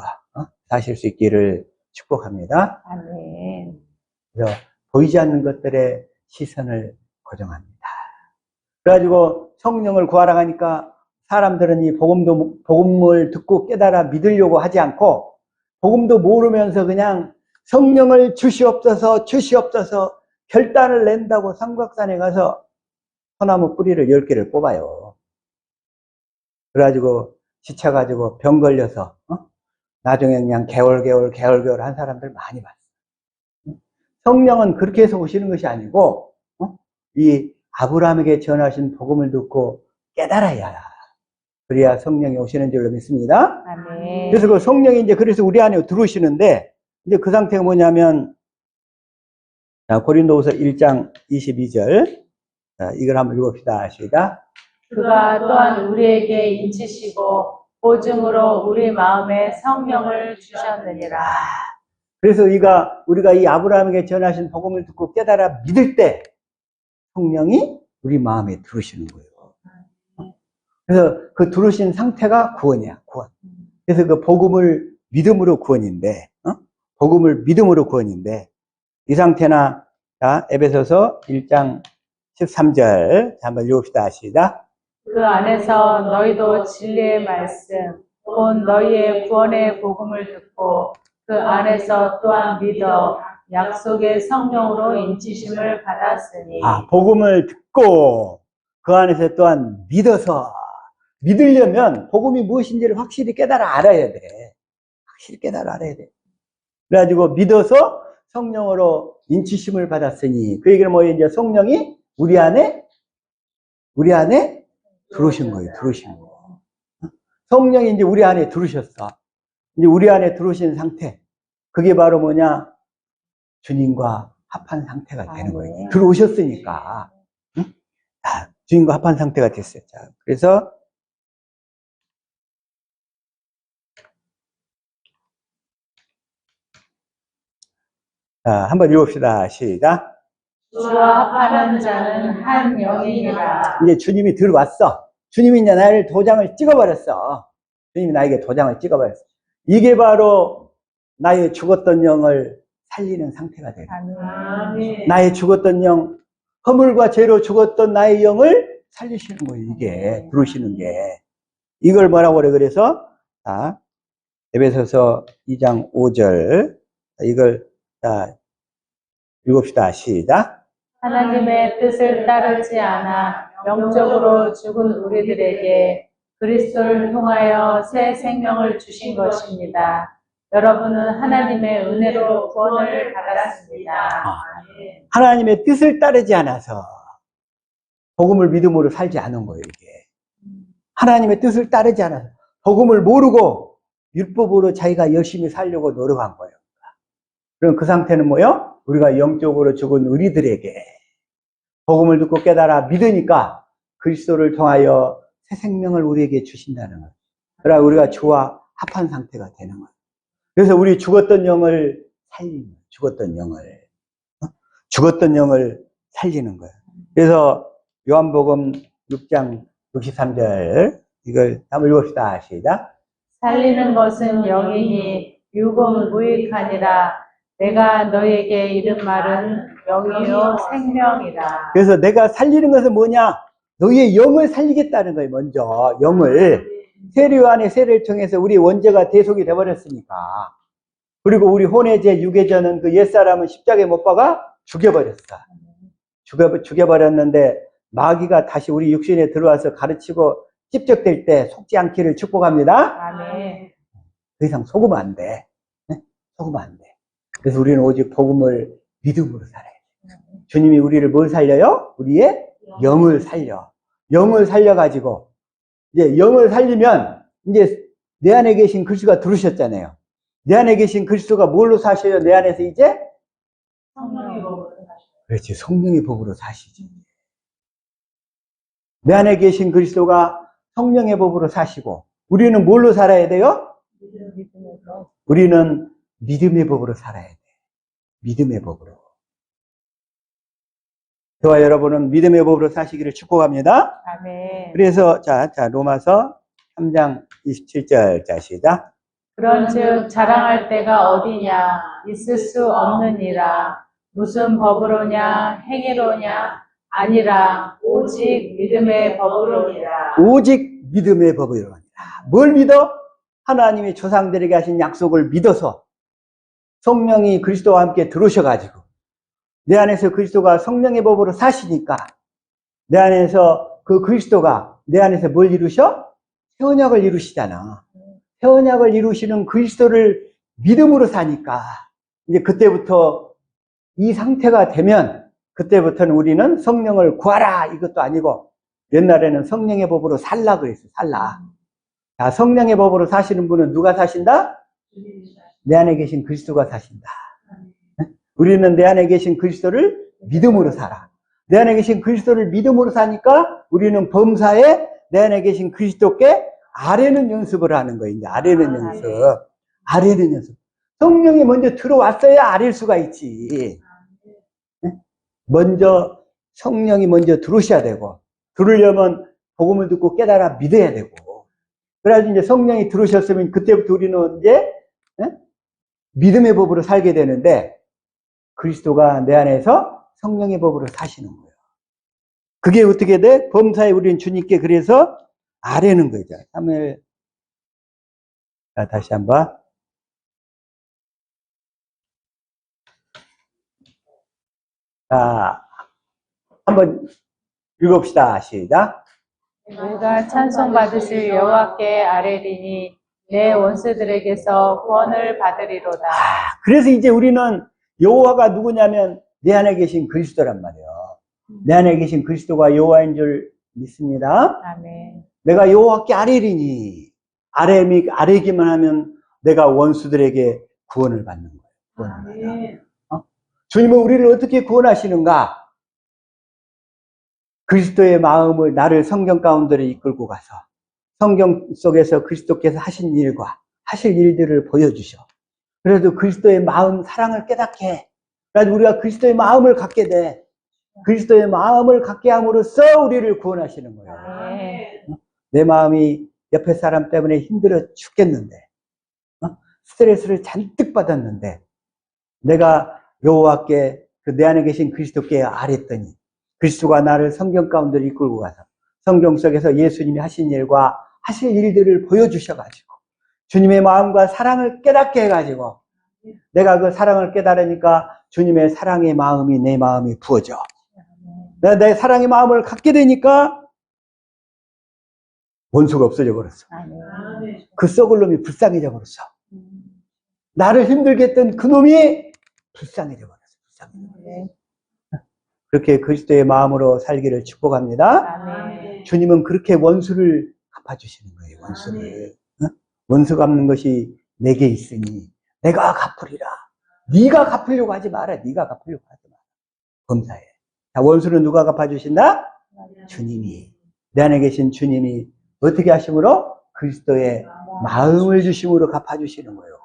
사실 수 있기를 축복합니다. 아멘. 그래서 보이지 않는 것들의 시선을 고정합니다. 그래가지고 성령을 구하라 하니까 사람들은 이 복음을 듣고 깨달아 믿으려고 하지 않고 복음도 모르면서 그냥 성령을 주시옵소서 주시옵소서 결단을 낸다고 삼각산에 가서 소나무 뿌리를 10개를 뽑아요. 그래가지고 지쳐가지고 병 걸려서 나중에 그냥 개월 한 사람들 많이 봤어요. 성령은 그렇게 해서 오시는 것이 아니고 이 아브라함에게 전하신 복음을 듣고 깨달아야, 그래야 성령이 오시는 줄로 믿습니다. 아멘. 그래서 그 성령이 이제 그래서 우리 안에 들어오시는데, 이제 그 상태가 뭐냐면, 자, 고린도후서 1장 22절. 자, 이걸 한번 읽읍시다. 시작. 그가 또한 우리에게 인치시고 보증으로 우리 마음에 성령을 주셨느니라. 그래서 우리가 이 아브라함에게 전하신 복음을 듣고 깨달아 믿을 때 성령이 우리 마음에 들어오시는 거예요. 그래서 그 들어오신 상태가 구원이야, 구원. 그래서 그 복음을 믿음으로 구원인데, 복음을 믿음으로 구원인데, 이 상태나, 자, 에베소서 1장 13절. 한번 읽읍시다. 시작. 그 안에서 너희도 진리의 말씀, 곧 너희의 구원의 복음을 듣고 그 안에서 또한 믿어 약속의 성령으로 인치심을 받았으니. 복음을 듣고 그 안에서 또한 믿어서, 믿으려면 복음이 무엇인지를 확실히 깨달아 알아야 돼. 확실히 깨달아 알아야 돼. 그래가지고 믿어서 성령으로 인치심을 받았으니, 그 얘기는 뭐예요? 이제 성령이 우리 안에 들어오신 거예요. 들어오신 거. 성령이 이제 우리 안에 들어오셨어. 이제 우리 안에 들어오신 상태. 그게 바로 뭐냐? 주님과 합한 상태가 되는 거예요. 들어오셨으니까. 응? 주님과 합한 상태가 됐어요. 자, 그래서 한번 읽읍시다. 시작. 주와 합하는 자는 한 영이니라. 이제 주님이 들어왔어. 주님이 이제 나를 도장을 찍어버렸어. 주님이 나에게 도장을 찍어버렸어. 이게 바로 나의 죽었던 영을 살리는 상태가 되는 거예요. 나의 죽었던 영, 허물과 죄로 죽었던 나의 영을 살리시는 거예요. 이게 들어오시는 게. 이걸 뭐라고 그래? 그래서 에베소서 2장 5절 이걸 읽읍시다. 시작. 하나님의 뜻을 따르지 않아 영적으로 죽은 우리들에게 그리스도를 통하여 새 생명을 주신 것입니다. 여러분은 하나님의 은혜로 구원을 받았습니다. 하나님의 뜻을 따르지 않아서 복음을 믿음으로 살지 않은 거예요. 이게 하나님의 뜻을 따르지 않아서 복음을 모르고 율법으로 자기가 열심히 살려고 노력한 거예요. 그럼 그 상태는 뭐예요? 우리가 영적으로 죽은 우리들에게 복음을 듣고 깨달아 믿으니까 그리스도를 통하여 새 생명을 우리에게 주신다는 거예요. 그러나 우리가 주와 합한 상태가 되는 거예요. 그래서 우리 죽었던 영을 살리는 거예요. 죽었던 영을 살리는 거예요. 그래서 요한복음 6장 63절 이걸 한번 읽읍시다. 시작. 살리는 것은 영이니 육은 무익하니라. 내가 너에게 이른 말은 영이요 생명이라. 그래서 내가 살리는 것은 뭐냐? 너의 영을 살리겠다는 거예요. 먼저 영을 세례 안에 세례를 통해서 우리 원죄가 대속이 되어버렸으니까. 그리고 우리 혼외제 유괴자는 그 옛사람은 십자가에 못 박아 죽여버렸어. 죽여버렸는데 마귀가 다시 우리 육신에 들어와서 가르치고 찝적될 때 속지 않기를 축복합니다. 아멘. 더 이상 속으면 안 돼. 네? 속으면 안 돼. 그래서 우리는 오직 복음을 믿음으로 살아야 돼. 주님이 우리를 뭘 살려요? 우리의 영을 살려. 영을 살려가지고, 이제 영을 살리면, 이제 내 안에 계신 그리스도가 들으셨잖아요. 내 안에 계신 그리스도가 뭘로 사셔요? 내 안에서 이제? 성령의 법으로 사셔요. 그렇지. 성령의 법으로 사시지. 내 안에 계신 그리스도가 성령의 법으로 사시고, 우리는 뭘로 살아야 돼요? 우리는 믿음의 법으로 살아야 돼. 믿음의 법으로. 저와 여러분은 믿음의 법으로 사시기를 축복합니다. 아멘. 그래서 자 로마서 3장 27절 자 시작. 그런즉 자랑할 데가 어디냐 있을 수 없느니라. 무슨 법으로냐 행위로냐 아니라 오직 믿음의 법으로니라. 오직 믿음의 법으로니라. 뭘 믿어? 하나님이 조상들에게 하신 약속을 믿어서 성령이 그리스도와 함께 들어오셔가지고 내 안에서 그리스도가 성령의 법으로 사시니까 내 안에서 그 그리스도가 내 안에서 뭘 이루셔? 새 언약을 이루시잖아. 새 언약을 이루시는 그리스도를 믿음으로 사니까 이제 그때부터 이 상태가 되면 그때부터는 우리는 성령을 구하라 이것도 아니고 옛날에는 성령의 법으로 살라 그랬어. 살라. 자, 성령의 법으로 사시는 분은 누가 사신다? 내 안에 계신 그리스도가 사신다. 우리는 내 안에 계신 그리스도를 믿음으로 살아. 내 안에 계신 그리스도를 믿음으로 사니까 우리는 범사에 내 안에 계신 그리스도께 아뢰는 연습을 하는 거예요. 이제 아뢰는 연습. 아뢰는 연습. 성령이 먼저 들어왔어야 아뢰일 수가 있지. 먼저 성령이 먼저 들어오셔야 되고 들으려면 복음을 듣고 깨달아 믿어야 되고 그래야지 이제 성령이 들어오셨으면 그때부터 우리는 이제 믿음의 법으로 살게 되는데 그리스도가 내 안에서 성령의 법으로 사시는 거예요. 그게 어떻게 돼? 범사에 우리는 주님께 그래서 아뢰는 거죠. 3일 다시 한번 한번 읽읍시다. 시작. 내가 찬송받으실 여호와께 아뢰리니 내 원수들에게서 구원을 받으리로다. 그래서 이제 우리는 여호와가 누구냐면 내 안에 계신 그리스도란 말이에요. 내 안에 계신 그리스도가 여호와인 줄 믿습니다. 아멘. 내가 여호와께 아뢰리니 아뢰기만 하면 내가 원수들에게 구원을 받는 거예요. 구원을 받아. 주님은 우리를 어떻게 구원하시는가? 그리스도의 마음을 나를 성경 가운데로 이끌고 가서 성경 속에서 그리스도께서 하신 일과 하실 일들을 보여주셔. 그래도 그리스도의 마음, 사랑을 깨닫게 해. 그래서 우리가 그리스도의 마음을 갖게 돼. 그리스도의 마음을 갖게 함으로써 우리를 구원하시는 거예요. 내 마음이 옆에 사람 때문에 힘들어 죽겠는데, 스트레스를 잔뜩 받았는데, 내가 여호와께 내 안에 계신 그리스도께 아뢰더니 그리스도가 나를 성경 가운데로 이끌고 가서 성경 속에서 예수님이 하신 일과 하실 일들을 보여주셔가지고 주님의 마음과 사랑을 깨닫게 해가지고 내가 그 사랑을 깨달으니까 주님의 사랑의 마음이 내 마음이 부어져. 내 사랑의 마음을 갖게 되니까 원수가 없어져 버렸어. 그 썩을 놈이 불쌍해져 버렸어. 나를 힘들게 했던 그 놈이 불쌍해져 버렸어. 그렇게 그리스도의 마음으로 살기를 축복합니다. 아멘. 주님은 그렇게 원수를 갚아주시는 거예요. 원수를. 원수 갚는 것이 내게 있으니 내가 갚으리라. 네가 갚으려고 하지 마라. 네가 갚으려고 하지 마라. 범사에. 자, 원수는 누가 갚아주신다? 주님이. 내 안에 계신 주님이 어떻게 하심으로? 그리스도의 마음을 주심으로 갚아주시는 거예요.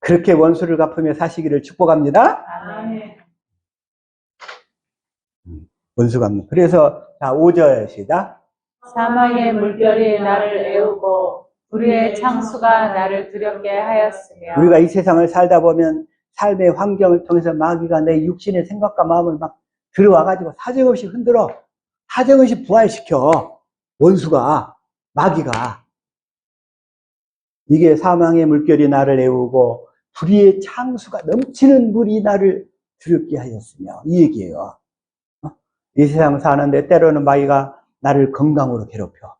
그렇게 원수를 갚으며 사시기를 축복합니다. 아멘. 원수 갚는. 그래서 자 5절 시작. 사망의 물결이 나를 애우고 불의의 창수가 나를 두렵게 하였으며. 우리가 이 세상을 살다 보면 삶의 환경을 통해서 마귀가 내 육신의 생각과 마음을 막 들어와가지고 사정없이 흔들어. 사정없이 부활시켜. 원수가, 마귀가. 이게 사망의 물결이 나를 애우고 불의의 창수가 넘치는 물이 나를 두렵게 하였으며. 이 얘기예요. 이 세상 사는데 때로는 마귀가 나를 건강으로 괴롭혀.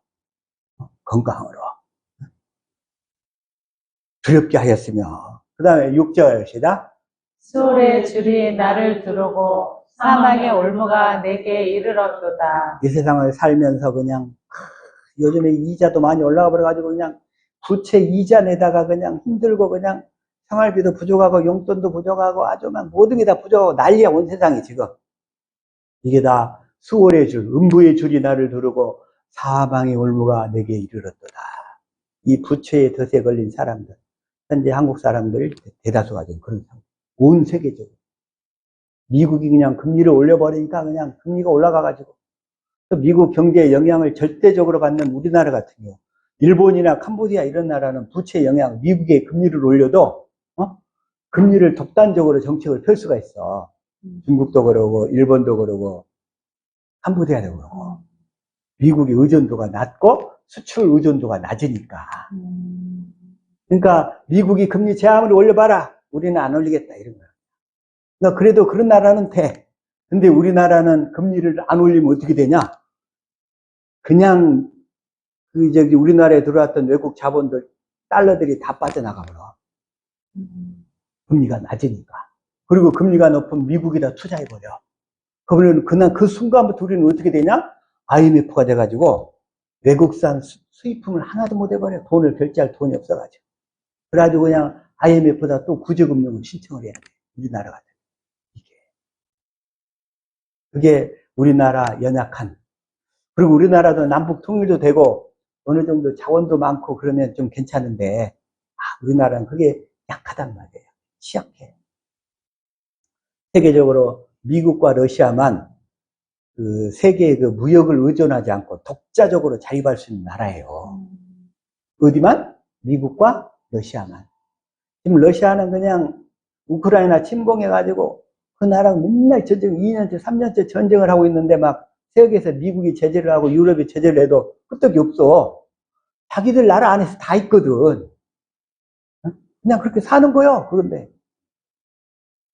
건강으로. 두렵게 하였으며. 그 다음에 6절 시작. 수월의 줄이 나를 두르고 사망의 올무가 내게 이르렀도다. 이 세상을 살면서 그냥 요즘에 이자도 많이 올라가 버려가지고 그냥 부채 이자 내다가 그냥 힘들고 그냥 생활비도 부족하고 용돈도 부족하고 아주 막 모든 게 다 부족하고 난리야 온 세상이 지금. 이게 다 수월의 줄, 음부의 줄이 나를 두르고 사망의 올무가 내게 이르렀도다. 이 부채의 덫에 걸린 사람들, 현재 한국 사람들 대다수가 지금 그런 상황. 온 세계적으로. 미국이 그냥 금리를 올려버리니까 그냥 금리가 올라가가지고 또 미국 경제에 영향을 절대적으로 받는 우리나라 같은 경우, 일본이나 캄보디아 이런 나라는 부채 영향, 미국의 금리를 올려도 금리를 독단적으로 정책을 펼 수가 있어. 중국도 그러고 일본도 그러고 캄보디아도 그러고. 미국의 의존도가 낮고 수출 의존도가 낮으니까. 그러니까 미국이 금리 제한을 올려봐라. 우리는 안 올리겠다 이런 거야. 그러니까 그래도 그런 나라는 돼. 근데 우리나라는 금리를 안 올리면 어떻게 되냐? 그냥 우리나라에 들어왔던 외국 자본들, 달러들이 다 빠져나가 버려. 금리가 낮으니까. 그리고 금리가 높으면 미국에다 투자해버려. 그러면 그냥 그 순간부터 우리는 어떻게 되냐? IMF가 돼가지고 외국산 수입품을 하나도 못 해버려. 돈을 결제할 돈이 없어가지고. 그래가지고 그냥 IMF보다 또 구제금융을 신청을 해야 돼. 우리나라 같은. 그게 우리나라 연약한. 그리고 우리나라도 남북 통일도 되고 어느 정도 자원도 많고 그러면 좀 괜찮은데 우리나라는 그게 약하단 말이에요. 취약해. 세계적으로 미국과 러시아만 그 세계의 그 무역을 의존하지 않고 독자적으로 자립할 수 있는 나라예요. 어디만? 미국과 러시아만. 지금 러시아는 그냥 우크라이나 침공해가지고 그 나라가 맨날 전쟁, 2년째, 3년째 전쟁을 하고 있는데 막 세계에서 미국이 제재를 하고 유럽이 제재를 해도 끄떡이 없어. 자기들 나라 안에서 다 있거든. 그냥 그렇게 사는 거요. 그런데.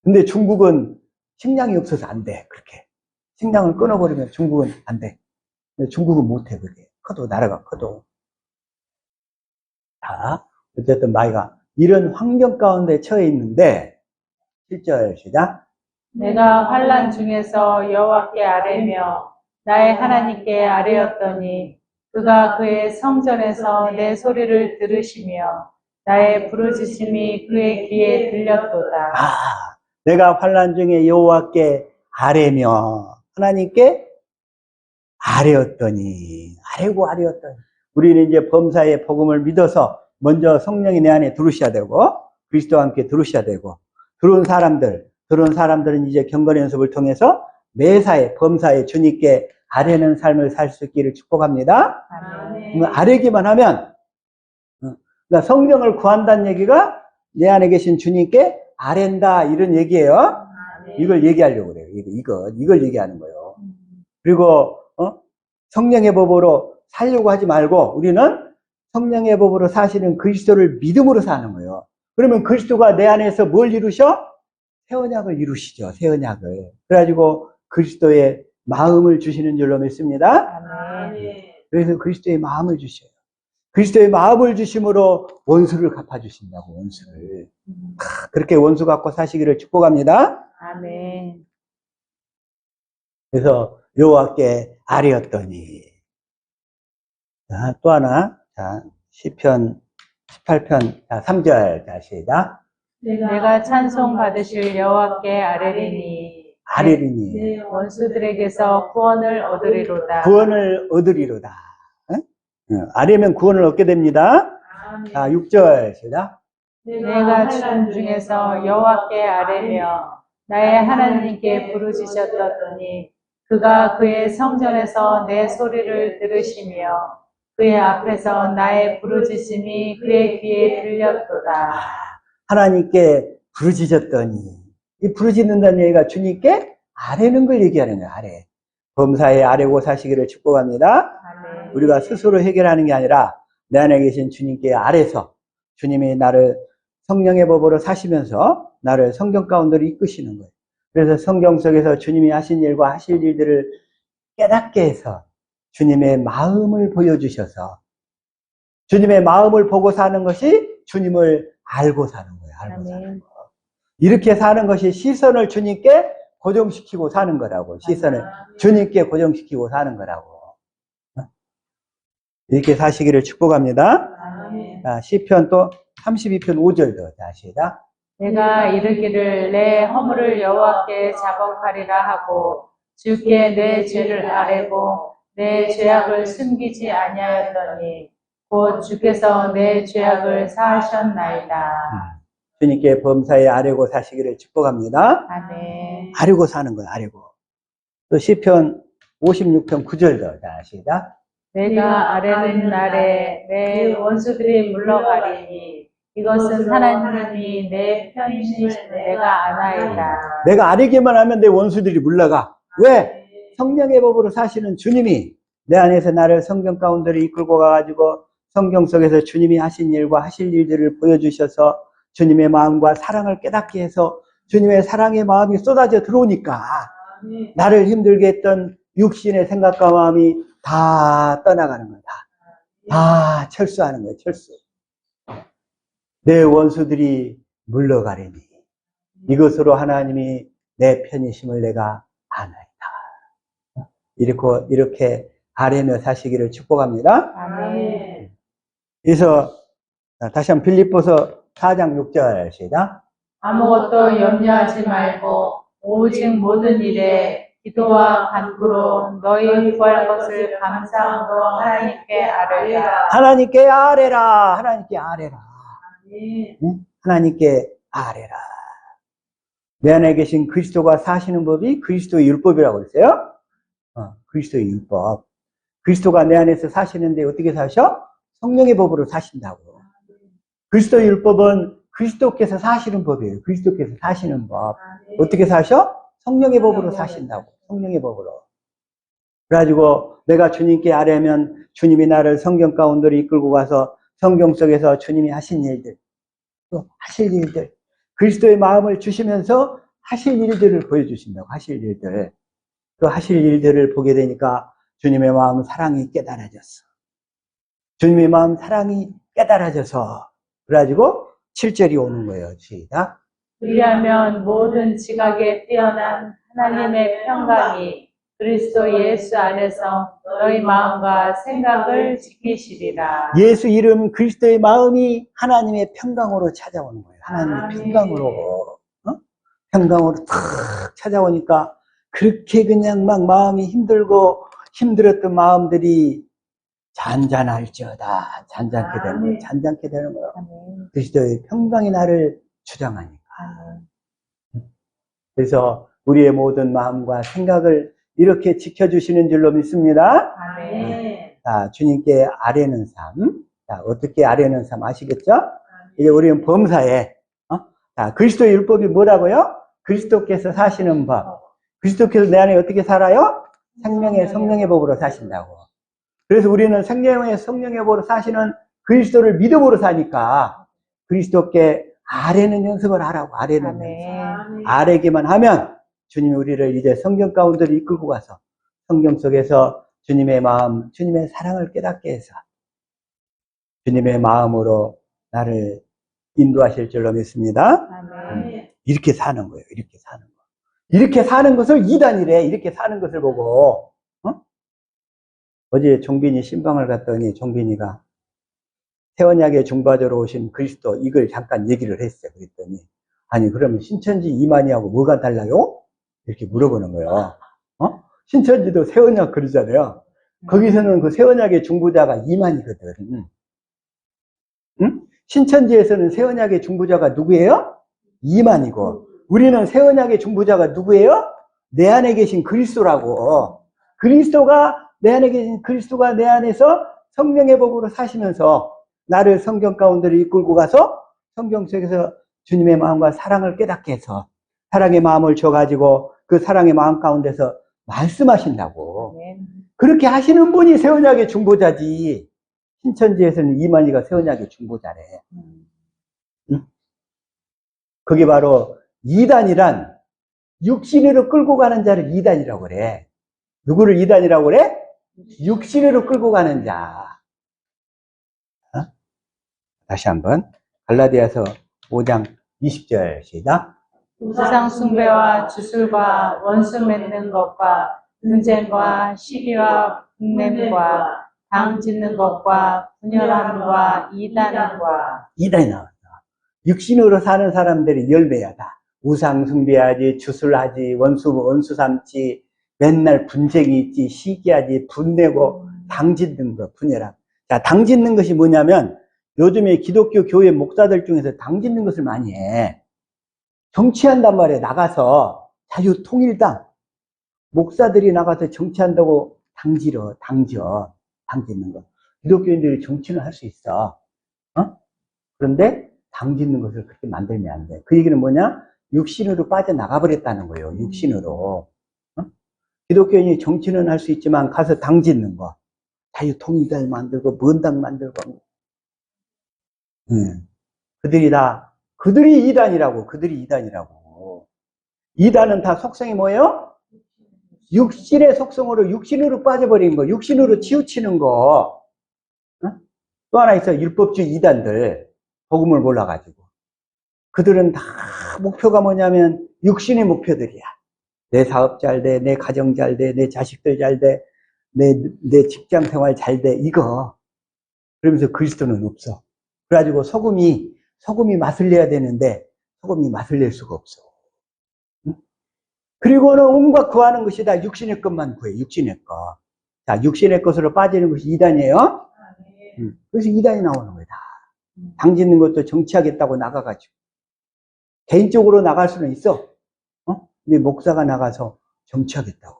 근데 중국은 식량이 없어서 안 돼. 그렇게. 식량을 끊어버리면 중국은 안 돼. 근데 중국은 못해, 그게. 커도, 나라가 커도. 자, 어쨌든 마이가 이런 환경 가운데 처해 있는데, 7절 시작. 내가 환난 중에서 여호와께 아뢰며 나의 하나님께 아뢰었더니 그가 그의 성전에서 내 소리를 들으시며 나의 부르짖음이 그의 귀에 들렸도다. 내가 환난 중에 여호와께 아뢰며 하나님께 아뢰었더니 우리는 이제 범사의 복음을 믿어서 먼저 성령이 내 안에 들어오셔야 되고 그리스도와 함께 들어오셔야 되고 들어온 사람들은 이제 경건 연습을 통해서 매사에 범사에 주님께 아뢰는 삶을 살 수 있기를 축복합니다. 아뢰기만 하면 그러니까 성령을 구한다는 얘기가 내 안에 계신 주님께 아뢰다 이런 얘기예요. 이걸 얘기하려고 그래요. 이걸 얘기하는 거예요. 그리고 성령의 법으로 살려고 하지 말고 우리는 성령의 법으로 사시는 그리스도를 믿음으로 사는 거예요. 그러면 그리스도가 내 안에서 뭘 이루셔? 새 언약을 이루시죠. 새 언약을. 그래가지고 그리스도의 마음을 주시는 줄로 믿습니다. 그래서 그리스도의 마음을 주셔요. 그리스도의 마음을 주심으로 원수를 갚아주신다고, 원수를. 그렇게 원수 갚고 사시기를 축복합니다. 아멘. 그래서 여호와께 아뢰었더니. 자, 또 하나. 자, 시편 18편 3절 다시 시작. 내가 찬송 받으실 여호와께 아뢰리니 내 원수들에게서 구원을 얻으리로다. 구원을 얻으리로다. 아뢰면 구원을 얻게 됩니다. 자, 6절 시작. 내가 죽음 중에서 여호와께 아뢰며 나의 하나님께 부르짖었더니 그가 그의 성전에서 내 소리를 들으시며 그의 앞에서 나의 부르짖음이 그의 귀에 들렸도다. 하나님께 부르짖었더니, 이 부르짖는다는 얘기가 주님께 아뢰는 걸 얘기하는 거예요. 아뢰. 범사에 아뢰고 사시기를 축복합니다. 아멘. 우리가 스스로 해결하는 게 아니라 내 안에 계신 주님께 아뢰서 주님이 나를 성령의 법으로 사시면서 나를 성경 가운데로 이끄시는 거예요. 그래서 성경 속에서 주님이 하신 일과 하실 일들을 깨닫게 해서 주님의 마음을 보여주셔서 주님의 마음을 보고 사는 것이 주님을 알고 사는 거예요. 알고 사는 거. 이렇게 사는 것이 시선을 주님께 고정시키고 사는 거라고. 시선을 주님께 고정시키고 사는 거라고. 이렇게 사시기를 축복합니다. 자, 시편 또 32편 5절도 다시 시작. 내가 이르기를 내 허물을 여호와께 자복하리라 하고 주께 내 죄를 아뢰고 내 죄악을 숨기지 아니하였더니 곧 주께서 내 죄악을 사하셨나이다. 주님께 범사에 아뢰고 사시기를 축복합니다. 아멘. 아뢰고 사는 거예요. 아뢰고. 또 시편 56편 9절도 다시 시작. 내가 아뢰는 날에 내 원수들이 물러가리니 이것은 하나님이 내 편이신 내가 아나이다. 내가 아뢰기만 하면 내 원수들이 물러가. 왜? 성령의 법으로 사시는 주님이 내 안에서 나를 성경 가운데로 이끌고 가가지고 성경 속에서 주님이 하신 일과 하실 일들을 보여주셔서 주님의 마음과 사랑을 깨닫게 해서 주님의 사랑의 마음이 쏟아져 들어오니까 나를 힘들게 했던 육신의 생각과 마음이 다 떠나가는 거야. 다 철수하는 거예요. 철수. 내 원수들이 물러가리니 이것으로 하나님이 내 편이심을 내가 아나이다. 이렇게 아뢰며 사시기를 축복합니다. 아멘. 그래서 다시 한번 빌립보서 4장 6절 시작. 아무것도 염려하지 말고 오직 모든 일에 기도와 간구로 너희 구할 것을 감사함으로 하나님께 아뢰라. 하나님께 아뢰라. 하나님께 아뢰라. 응? 하나님께 아뢰라. 내 안에 계신 그리스도가 사시는 법이 그리스도의 율법이라고 했어요. 그리스도의 율법. 그리스도가 내 안에서 사시는데 어떻게 사셔? 성령의 법으로 사신다고. 그리스도의 율법은 그리스도께서 사시는 법이에요. 그리스도께서 사시는 법. 어떻게 사셔? 성령의 법으로 사신다고. 성령의 법으로. 그래가지고 내가 주님께 아뢰면 주님이 나를 성경 가운데로 이끌고 가서 성경 속에서 주님이 하신 일들, 또 하실 일들, 그리스도의 마음을 주시면서 하실 일들을 보여주신다고. 하실 일들. 그 하실 일들을 보게 되니까 주님의 마음 사랑이 깨달아졌어. 주님의 마음 사랑이 깨달아져서 그래가지고 7절이 오는 거예요. 시작. 그리하면 모든 지각에 뛰어난 하나님의 평강이 그리스도 예수 안에서 너희 마음과 생각을 지키시리라. 예수 이름 그리스도의 마음이 하나님의 평강으로 찾아오는 거예요. 하나님의 아멘. 평강으로. 평강으로 탁 찾아오니까 그렇게 그냥 막 마음이 힘들고 힘들었던 마음들이 잔잔할지어다. 잔잔케 되는 거예요. 잔잔케 되는 거예요. 아멘. 그리스도의 평강이 나를 주장하니까. 아멘. 그래서 우리의 모든 마음과 생각을 이렇게 지켜주시는 줄로 믿습니다. 아멘. 자, 주님께 아뢰는 삶. 자, 어떻게 아뢰는 삶 아시겠죠? 이제 우리는 범사에, 자, 그리스도의 율법이 뭐라고요? 그리스도께서 사시는 법. 그리스도께서 내 안에 어떻게 살아요? 생명의 성령의 법으로 사신다고. 그래서 우리는 생명의 성령의 법으로 사시는 그리스도를 믿음으로 사니까 그리스도께 아뢰는 연습을 하라고. 아뢰는 연습. 아뢰기만 하면 주님이 우리를 이제 성경 가운데로 이끌고 가서 성경 속에서 주님의 마음, 주님의 사랑을 깨닫게 해서 주님의 마음으로 나를 인도하실 줄로 믿습니다. 아멘. 이렇게 사는 거예요. 이렇게 사는 거. 이렇게 사는 것을 이단이래. 이렇게 사는 것을 보고. 어제 종빈이 신방을 갔더니 종빈이가 새언약의 중보자로 오신 그리스도 이걸 잠깐 얘기를 했어요. 그랬더니 아니 그러면 신천지 이만희하고 뭐가 달라요? 이렇게 물어보는 거예요. 신천지도 새언약 그러잖아요. 거기서는 그 새언약의 중보자가 이만희거든. 응? 신천지에서는 새언약의 중보자가 누구예요? 이만희고 우리는 새언약의 중보자가 누구예요? 내 안에 계신 그리스도라고. 그리스도가 내 안에 계신 그리스도가 내 안에서 성령의 법으로 사시면서 나를 성경 가운데로 이끌고 가서 성경 속에서 주님의 마음과 사랑을 깨닫게 해서 사랑의 마음을 줘가지고 그 사랑의 마음 가운데서 말씀하신다고. 그렇게 하시는 분이 새언약의 중보자지. 신천지에서는 이만희가 새언약의 중보자래. 응? 그게 바로 이단이란 육신으로 끌고 가는 자를 이단이라고 그래. 누구를 이단이라고 그래? 육신으로 끌고 가는 자. 다시 한번 갈라디아서 5장 20절 시작. 우상 숭배와 주술과 원수 맺는 것과 분쟁과 시기와 분냄과 당 짓는 것과 분열함과 이단과. 이단이 나왔어. 육신으로 사는 사람들이 열매야 다. 우상 숭배하지, 주술하지, 원수 삼지, 맨날 분쟁이 있지, 시기하지, 분내고 당 짓는 거, 분열함. 자, 당 짓는 것이 뭐냐면 요즘에 기독교 교회 목사들 중에서 당 짓는 것을 많이 해. 정치한단 말이에요. 나가서 자유통일당 목사들이 나가서 정치한다고 당 짓는 거. 기독교인들이 정치는 할 수 있어. 그런데 당 짓는 것을 그렇게 만들면 안 돼. 그 얘기는 뭐냐? 육신으로 빠져나가 버렸다는 거예요. 육신으로. 기독교인이 정치는 할 수 있지만 가서 당 짓는 거. 자유통일당 만들고 뭔 당 만들고. 그들이 이단이라고. 이단은 다 속성이 뭐예요? 육신의 속성으로 육신으로 빠져버린 거. 육신으로 치우치는 거. 또 하나 있어. 율법주의 이단들. 복음을 몰라가지고. 그들은 다 목표가 뭐냐면 육신의 목표들이야. 내 사업 잘 돼, 내 가정 잘 돼, 내 자식들 잘 돼, 내 직장 생활 잘 돼, 이거. 그러면서 그리스도는 없어. 그래가지고 소금이 맛을 내야 되는데 소금이 맛을 낼 수가 없어. 그리고는 온갖 구하는 것이 다 육신의 것만 구해. 육신의 것. 자, 육신의 것으로 빠지는 것이 이단이에요. 그래서 이단이 나오는 거야. 당 짓는 것도 정치하겠다고 나가가지고. 개인적으로 나갈 수는 있어. 근데 목사가 나가서 정치하겠다고.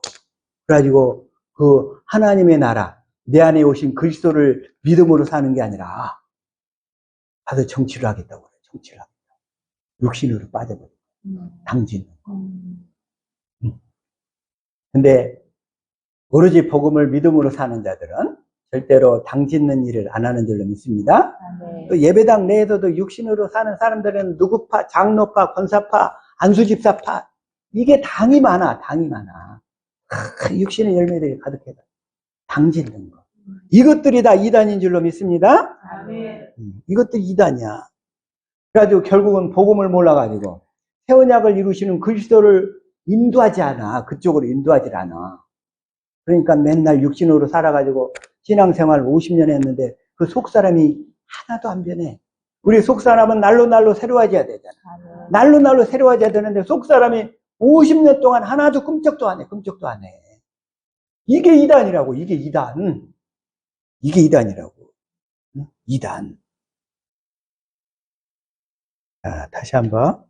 그래가지고 그 하나님의 나라, 내 안에 오신 그리스도를 믿음으로 사는 게 아니라 가서 정치를 하겠다고 그래. 정치를 하겠다고. 육신으로 빠져버려. 당 짓는 거. 근데 오로지 복음을 믿음으로 사는 자들은 절대로 당 짓는 일을 안 하는 줄로 믿습니다. 또 예배당 내에서도 육신으로 사는 사람들은 누구파, 장로파, 권사파, 안수집사파 이게 당이 많아. 육신의 열매들이 가득해. 당짓는 거. 이것들이 다 이단인 줄로 믿습니다. 아멘. 이것들이 이단이야. 그래가지고 결국은 복음을 몰라가지고 새 언약을 이루시는 그리스도를 인도하지 않아. 그쪽으로 인도하지 않아. 그러니까 맨날 육신으로 살아가지고 신앙생활 50년 했는데 그 속사람이 하나도 안 변해. 우리 속사람은 날로 새로워져야 되잖아. 날로 새로워져야 되는데 속사람이 50년 동안 하나도 꿈쩍도 안 해. 꿈쩍도 안 해. 이게 이단이라고. 이게 이단. 이게 이단이라고. 이단. 자, 다시 한번.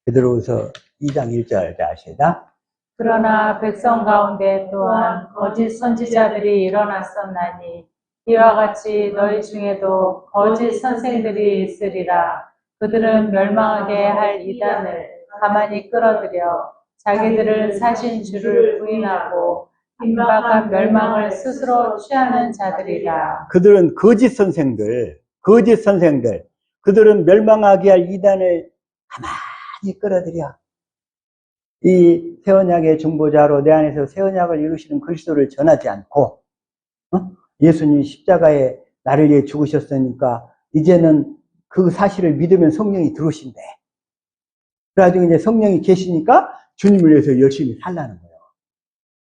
베드로후서 2장 1절 아시다? 그러나 백성 가운데 또한 거짓 선지자들이 일어났었나니 이와 같이 너희 중에도 거짓 선생들이 있으리라. 그들은 멸망하게 할 이단을 가만히 끌어들여 자기들을 사신 주를 부인하고 임박한 멸망을 스스로 취하는 자들이라. 그들은 거짓 선생들. 그들은 멸망하게 할 이단을 가만히 끌어들여. 이 새언약의 중보자로 내 안에서 새언약을 이루시는 그리스도를 전하지 않고, 예수님이 십자가에 나를 위해 죽으셨으니까 이제는 그 사실을 믿으면 성령이 들어오신대. 그래가지고 이제 성령이 계시니까 주님을 위해서 열심히 살라는 거예요.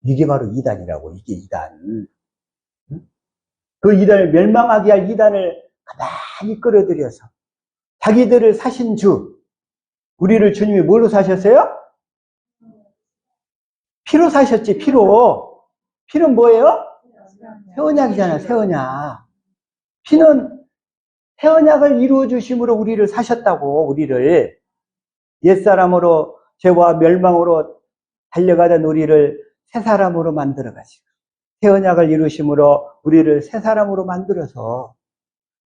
이게 바로 이단이라고. 이게 이단. 그 이단을 멸망하게 할 이단을 가만히 끌어들여서 자기들을 사신 주, 우리를 주님이 뭘로 사셨어요? 피로 사셨지. 피로. 피는 뭐예요? 새언약이잖아. 새언약. 피는 새언약을 이루어 주심으로 우리를 사셨다고. 우리를 옛사람으로 죄와 멸망으로 달려가던 우리를 새 사람으로 만들어 가시고 새언약을 이루심으로 우리를 새 사람으로 만들어서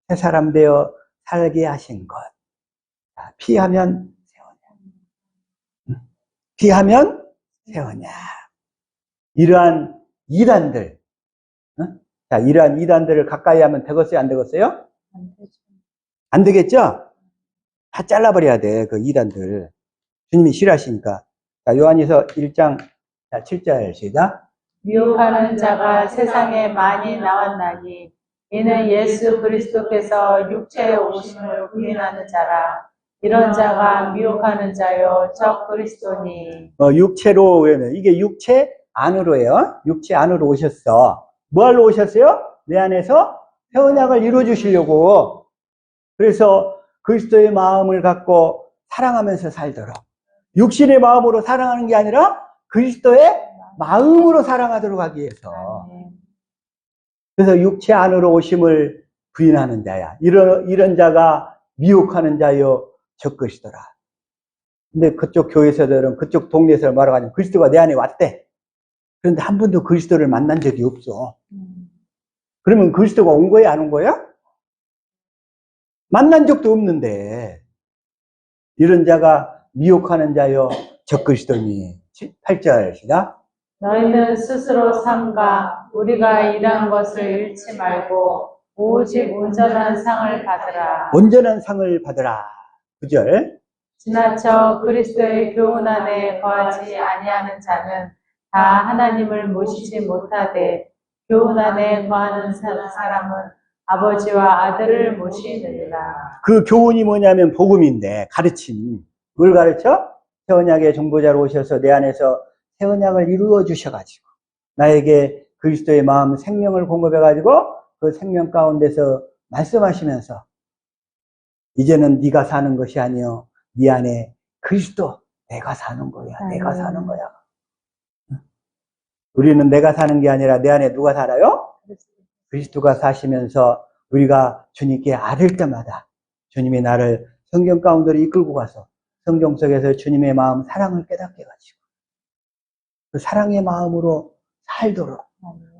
새 사람 되어 살게 하신 것. 피하면 새언약. 피하면 새언약. 이러한 이단들. 자, 이러한 이단들을 가까이 하면 되겠어요? 안 되겠어요? 안 되겠죠? 다 잘라버려야 돼. 그 이단들. 주님이 싫어하시니까. 자, 요한일서 1장 7절 시작. 미혹하는 자가 세상에 많이 나왔나니 이는 예수 그리스도께서 육체에 오심을 부인하는 자라. 이런 자가 미혹하는 자요 적 그리스도니. 육체로 외는 이게 육체 안으로예요. 육체 안으로 오셨어. 뭐하러 오셨어요? 내 안에서 새 언약을 이루어 주시려고. 그래서 그리스도의 마음을 갖고 사랑하면서 살도록. 육신의 마음으로 사랑하는 게 아니라 그리스도의 마음으로 사랑하도록 하기 위해서. 그래서 육체 안으로 오심을 부인하는 자야. 이런 자가 미혹하는 자요 적그리스도라. 근데 그쪽 교회에서들은 그쪽 동네에서 말하자면 그리스도가 내 안에 왔대. 그런데 한 번도 그리스도를 만난 적이 없어. 그러면 그리스도가 온 거야, 안 온 거야? 만난 적도 없는데. 이런 자가 미혹하는 자요 적그리스도니. 8절 시작. 너희는 스스로 삼가 우리가 일한 것을 잃지 말고 오직 온전한 상을 받으라. 온전한 상을 받으라. 9절. 지나쳐 그리스도의 교훈 안에 거하지 아니하는 자는 다 하나님을 모시지 못하되 교훈 안에 거하는 사람은 아버지와 아들을 모시느니라. 그 교훈이 뭐냐면 복음인데, 가르침. 뭘 가르쳐? 새 언약의 중보자로 오셔서 내 안에서 새 언약을 이루어 주셔가지고 나에게 그리스도의 마음 생명을 공급해가지고 그 생명 가운데서 말씀하시면서 이제는 네가 사는 것이 아니요 네 안에 그리스도 내가 사는 거야. 내가 사는 거야. 우리는 내가 사는 게 아니라 내 안에 누가 살아요? 그리스도가 사시면서 우리가 주님께 아를 때마다 주님이 나를 성경 가운데로 이끌고 가서 성경 속에서 주님의 마음 사랑을 깨닫게 해가지고 그 사랑의 마음으로 살도록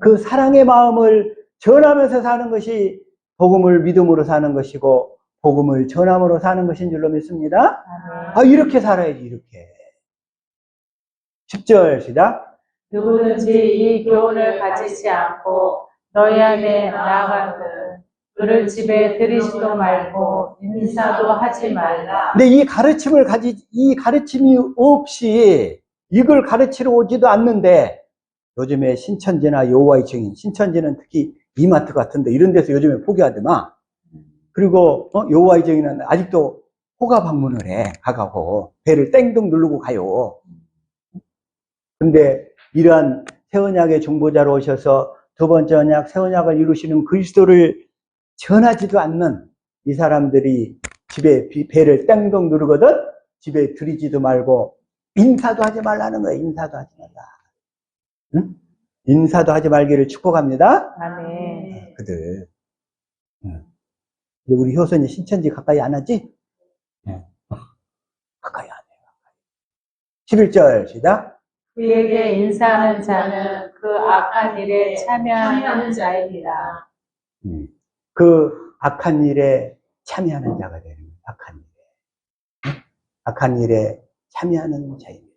그 사랑의 마음을 전하면서 사는 것이 복음을 믿음으로 사는 것이고 복음을 전함으로 사는 것인 줄로 믿습니다. 이렇게 살아야지. 이렇게 10절 시작. 누구든지 이 교훈을 가지지 않고 너희 안에 나아가거든 그를 집에 들이지도 말고 인사도 하지 말라. 근데 이 가르침이 없이 이걸 가르치러 오지도 않는데, 요즘에 신천지나 여호와의 증인, 신천지는 특히 이마트 같은데 이런 데서 요즘에 포기하더만. 그리고 여호와의 증인은 아직도 호가 방문을 해. 가가고 배를 땡동 누르고 가요. 근데 이러한 새 언약의 중보자로 오셔서 두 번째 언약, 새 언약을 이루시는 그리스도를 전하지도 않는 이 사람들이 집에 배를 땡동 누르거든 집에 들이지도 말고 인사도 하지 말라는 거예요. 인사도 하지 말라. 응? 인사도 하지 말기를 축복합니다. 아멘. 그들. 응. 우리 효선이 신천지 가까이 안 하지? 응. 가까이 안 해요. 11절 시작. 그에게 인사하는 자는 그 악한 일에 참여하는 자입니다. 그 악한 일에 참여하는 자가 되는 거예요. 악한 일에. 악한 일에 참여하는 자입니다.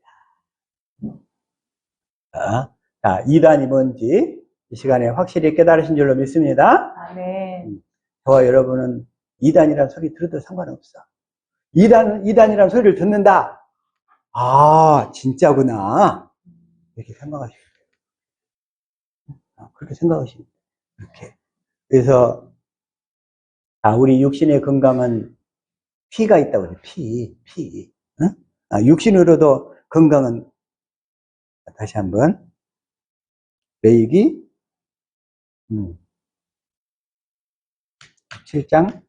자, 이단이 뭔지 이 시간에 확실히 깨달으신 줄로 믿습니다. 아멘. 저와 여러분은 이단이라는 소리 들어도 상관없어. 이단이라는 소리를 듣는다. 아, 진짜구나. 이렇게 생각하시면 돼요. 그렇게 생각하시면 돼요. 이렇게. 그래서, 우리 육신의 건강은 피가 있다고 그래요. 피. 응? 육신으로도 건강은, 다시 한번. 레위기 7장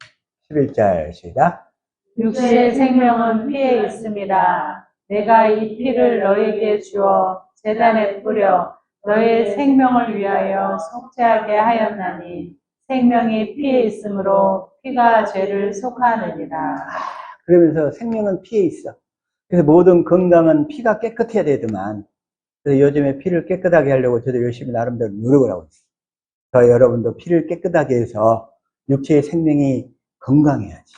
11절 시작. 육신의 생명은 피에 있습니다. 내가 이 피를 너에게 주어 제단에 뿌려 너의 생명을 위하여 속죄하게 하였나니 생명이 피에 있으므로 피가 죄를 속하느니라. 그러면서 생명은 피에 있어. 그래서 모든 건강은 피가 깨끗해야 되더만. 그래서 요즘에 피를 깨끗하게 하려고 저도 열심히 나름대로 노력을 하고 있어요. 저 여러분도 피를 깨끗하게 해서 육체의 생명이 건강해야지.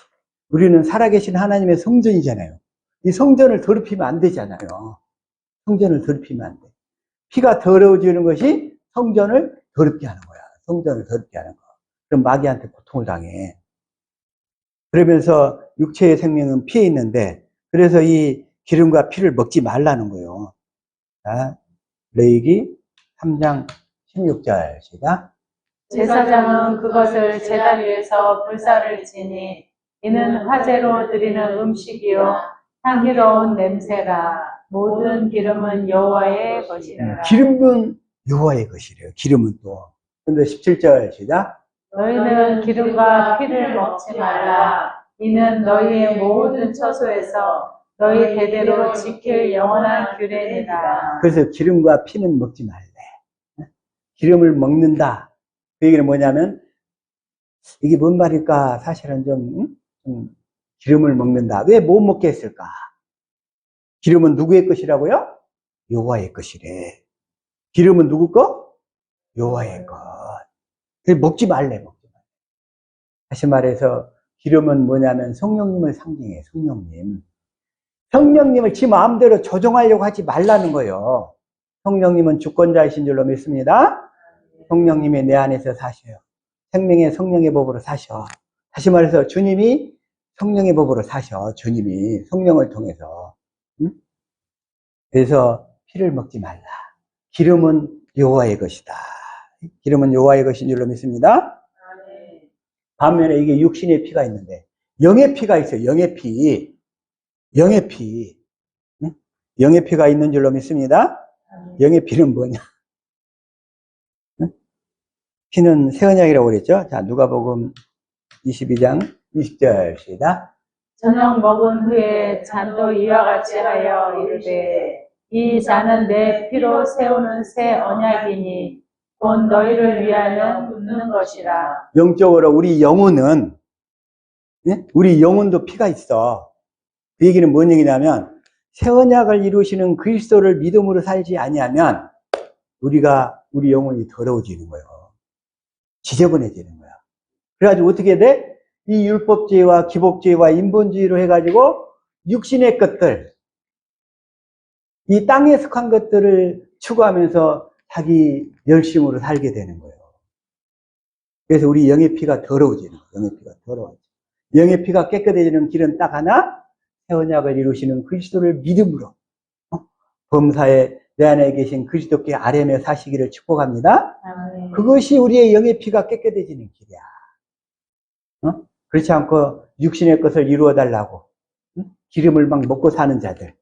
우리는 살아계신 하나님의 성전이잖아요. 이 성전을 더럽히면 안 되잖아요. 성전을 더럽히면 안 돼. 피가 더러워지는 것이 성전을 더럽게 하는 거야. 성전을 더럽게 하는 거. 그럼 마귀한테 고통을 당해. 그러면서 육체의 생명은 피에 있는데, 그래서 이 기름과 피를 먹지 말라는 거예요. 자, 레위기 3장 16절 시작. 제사장은 그것을 제단 위에서 불사를 지니 이는 화제로 드리는 음식이요 향기로운 냄새라. 모든 기름은 여호와의 것이라. 기름은 여호와의 것이래요. 기름은 또. 근데 17절 시작. 너희는 기름과 피를 먹지 말라. 이는 너희의 모든 처소에서 너희 대대로 지킬 영원한 규례니라. 그래서 기름과 피는 먹지 말래. 기름을 먹는다. 그 얘기는 뭐냐면, 이게 뭔 말일까? 사실은 좀 기름을 먹는다. 왜 못 먹게 했을까? 기름은 누구의 것이라고요? 여호와의 것이래. 기름은 누구 거? 여호와의 것. 그래서 먹지 말래. 다시 말해서 기름은 뭐냐면 성령님을 상징해. 성령님. 성령님을 지 마음대로 조종하려고 하지 말라는 거예요. 성령님은 주권자이신 줄로 믿습니다. 성령님이 내 안에서 사셔요. 생명의 성령의 법으로 사셔. 다시 말해서 주님이 성령의 법으로 사셔. 주님이 성령을 통해서. 그래서 피를 먹지 말라. 기름은 여호와의 것이다. 기름은 여호와의 것인 줄로 믿습니다. 반면에 이게 육신의 피가 있는데 영의 피가 있어요. 영의 피. 영의 피. 영의 피가 있는 줄로 믿습니다. 영의 피는 뭐냐? 피는 새 언약이라고 그랬죠. 자, 누가복음 22장 20절 시작. 저녁 먹은 후에 잔도 이와 같이 하여 이르되 이 잔은 내 피로 세우는 새 언약이니 곧 너희를 위하여 붓는 것이라. 영적으로 우리 영혼은 우리 영혼도 피가 있어. 그 얘기는 뭔 얘기냐면 새 언약을 이루시는 그리스도를 믿음으로 살지 아니하면 우리 영혼이 더러워지는 거예요. 지저분해지는 거야. 그래가지고 어떻게 돼? 이 율법주의와 기복주의와 인본주의로 해가지고 육신의 것들, 이 땅에 속한 것들을 추구하면서 자기 열심으로 살게 되는 거예요. 그래서 우리 영의 피가 더러워지는 거예요. 영의 피가 더러워져. 영의 피가 깨끗해지는 길은 딱 하나, 새 언약을 이루시는 그리스도를 믿음으로 범사에 내 안에 계신 그리스도께 아뢰며 사시기를 축복합니다. 아멘. 그것이 우리의 영의 피가 깨끗해지는 길이야. 그렇지 않고 육신의 것을 이루어 달라고 기름을 막 먹고 사는 자들,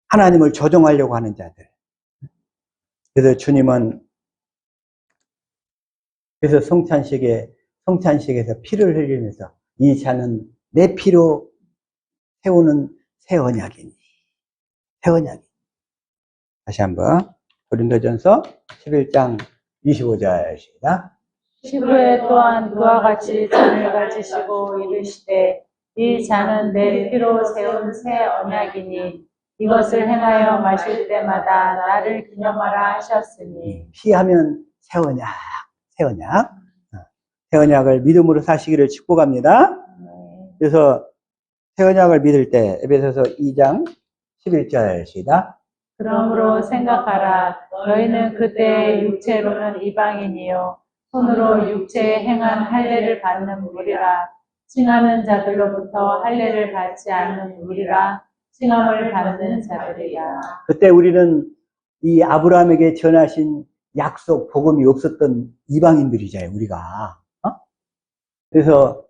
하나님을 조종하려고 하는 자들. 그래서 주님은 그래서 성찬식에서 피를 흘리면서 이 잔은 내 피로 세우는 새 언약이니. 새 언약이니. 다시 한번 고린도전서 11장 25절 시작. 15에 또한 그와 같이 잔을 가지시고 이르시되 이 잔은 내 피로 세운 새 언약이니 이것을 행하여 마실 때마다 나를 기념하라 하셨으니. 피하면 새 언약, 새 언약. 새 언약을 믿음으로 사시기를 축복합니다. 그래서 새 언약을 믿을 때 에베소서 2장 11절 시작. 그러므로 생각하라. 너희는 그때 육체로는 이방인이요 손으로 육체에 행한 할례를 받는 무리라. 칭하는 자들로부터 할례를 받지 않는 무리라. 칭함을 받는 자들이야. 그때 우리는 이 아브라함에게 전하신 약속, 복음이 없었던 이방인들이잖아요, 우리가. 그래서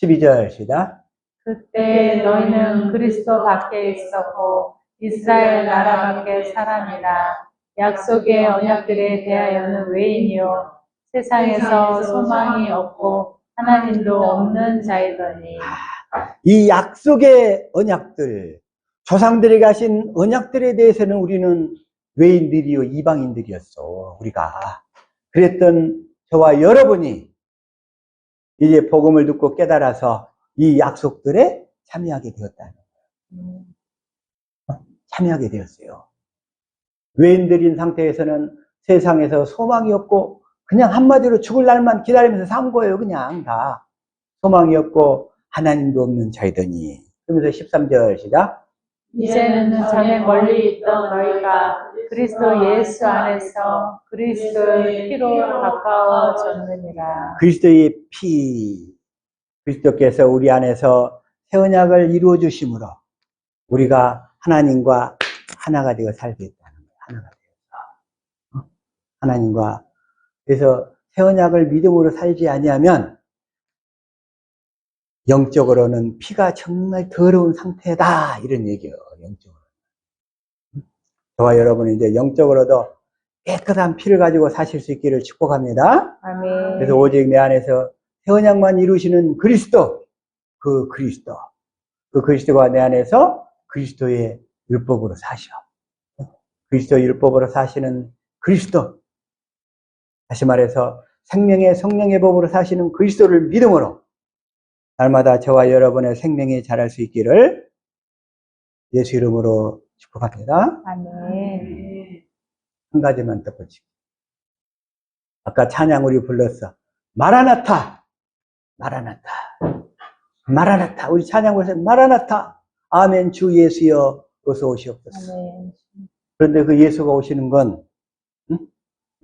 12절 시작. 그때 너희는 그리스도 밖에 있었고 이스라엘 나라 밖에 사람이라. 약속의 언약들에 대하여는 외인이요 세상에서 소망이 없고 하나님도 없는 자이더니. 이 약속의 언약들, 조상들에게 하신 언약들에 대해서는 우리는 외인들이요, 이방인들이었어, 우리가. 그랬던 저와 여러분이 이제 복음을 듣고 깨달아서 이 약속들에 참여하게 되었다는 거예요. 참여하게 되었어요. 외인들인 상태에서는 세상에서 소망이 없고 그냥 한마디로 죽을 날만 기다리면서 산 거예요. 그냥 다 소망이 없고 하나님도 없는 자이더니. 그러면서 13절 시작. 이제는 전에 멀리 있던 너희가 그리스도 예수 안에서 그리스도의 피로 가까워졌느니라. 그리스도의 피, 그리스도께서 우리 안에서 새 언약을 이루어 주심으로 우리가 하나님과 하나가 되어 살게 했다는 거예요. 하나가 되어서 하나님과. 그래서 새 언약을 믿음으로 살지 아니하면 영적으로는 피가 정말 더러운 상태다, 이런 얘기예요. 영적으로. 저와 여러분이 이제 영적으로도 깨끗한 피를 가지고 사실 수 있기를 축복합니다. 아멘. 그래서 오직 내 안에서 새 언약만 이루시는 그리스도, 그 그리스도가 내 안에서 그리스도의 율법으로 사셔. 그리스도의 율법으로 사시는 그리스도. 다시 말해서 생명의 성령의 법으로 사시는 그리스도를 믿음으로 날마다 저와 여러분의 생명이 자랄 수 있기를 예수 이름으로 축복합니다. 아멘. 한 가지만 덧붙이고. 아까 찬양 우리 불렀어. 마라나타. 마라나타. 마라나타. 우리 찬양 불렀어. 마라나타. 아멘. 주 예수여 어서 오시옵소서. 아멘. 그런데 그 예수가 오시는 건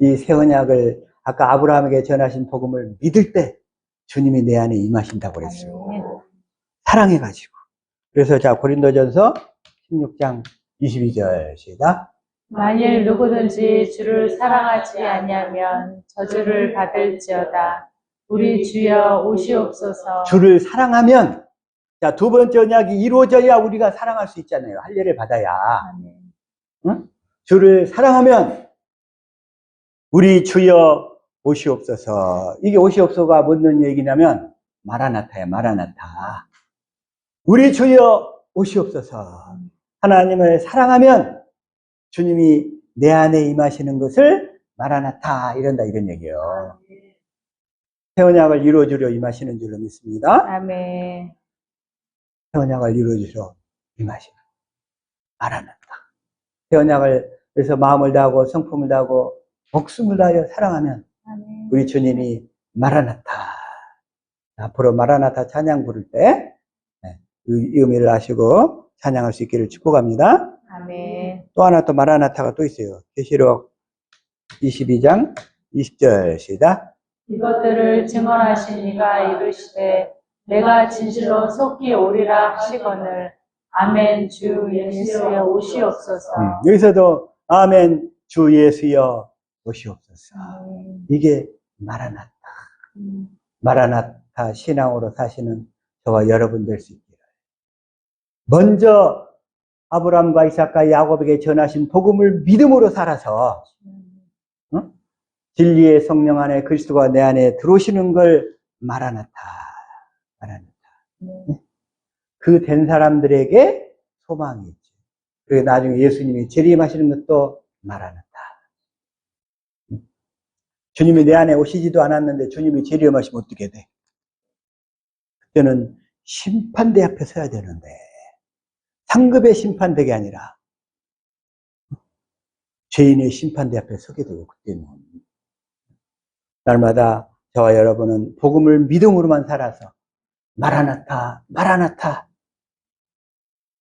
이 새 언약을 아까 아브라함에게 전하신 복음을 믿을 때 주님이 내 안에 임하신다고 그랬어요. 아멘. 사랑해가지고. 그래서 자 고린도전서 16장 22절 시작. 만일 누구든지 주를 사랑하지 아니하면 저주를 받을지어다. 우리 주여 오시옵소서. 주를 사랑하면, 자, 두 번째 언약이 이루어져야 우리가 사랑할 수 있잖아요. 할례를 받아야. 아멘. 응? 주를 사랑하면 우리 주여 오시옵소서. 이게 오시옵소서가 무슨 얘기냐면 마라나타야, 마라나타. 우리 주여 오시옵소서. 하나님을 사랑하면 주님이 내 안에 임하시는 것을 마라나타 이런다, 이런 얘기예요. 새 언약을 이루어주려 임하시는 줄로 믿습니다. 아멘. 새 언약을 이루어주려 임하시는 마라나타. 새 언약을 그래서 마음을 다하고 성품을 다하고 목숨을 다하여 사랑하면 아멘. 우리 주님이 마라나타. 앞으로 마라나타 찬양 부를 때 이 의미를 아시고 찬양할 수 있기를 축복합니다. 아멘. 또 하나 또 마라나타가 또 있어요. 계시록 22장 20절 시작. 이것들을 증언하신 이가 이르시되 내가 진실로 속히 오리라 하시거늘 아멘 주 예수여 오시옵소서. 여기서도 아멘 주 예수여 오시옵소서. 이게 마라나타. 마라나타 신앙으로 사시는 저와 여러분 될 수 있기를. 먼저 아브라함과 이삭과 야곱에게 전하신 복음을 믿음으로 살아서 진리의 성령 안에 그리스도가 내 안에 들어오시는 걸 마라나타. 그 된 사람들에게 소망이 있죠. 그리고 나중에 예수님이 재림하시는 것도 마라나타. 주님이 내 안에 오시지도 않았는데 주님이 재림하시면 어떻게 돼? 그때는 심판대 앞에 서야 되는데 상급의 심판대가 아니라 죄인의 심판대 앞에 서게 되고, 그때는 날마다 저와 여러분은 복음을 믿음으로만 살아서 마라나타 마라나타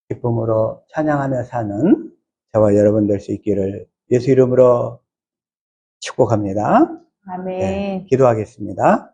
기쁨으로 찬양하며 사는 저와 여러분 될 수 있기를 예수 이름으로 축복합니다. 아멘. 네, 기도하겠습니다.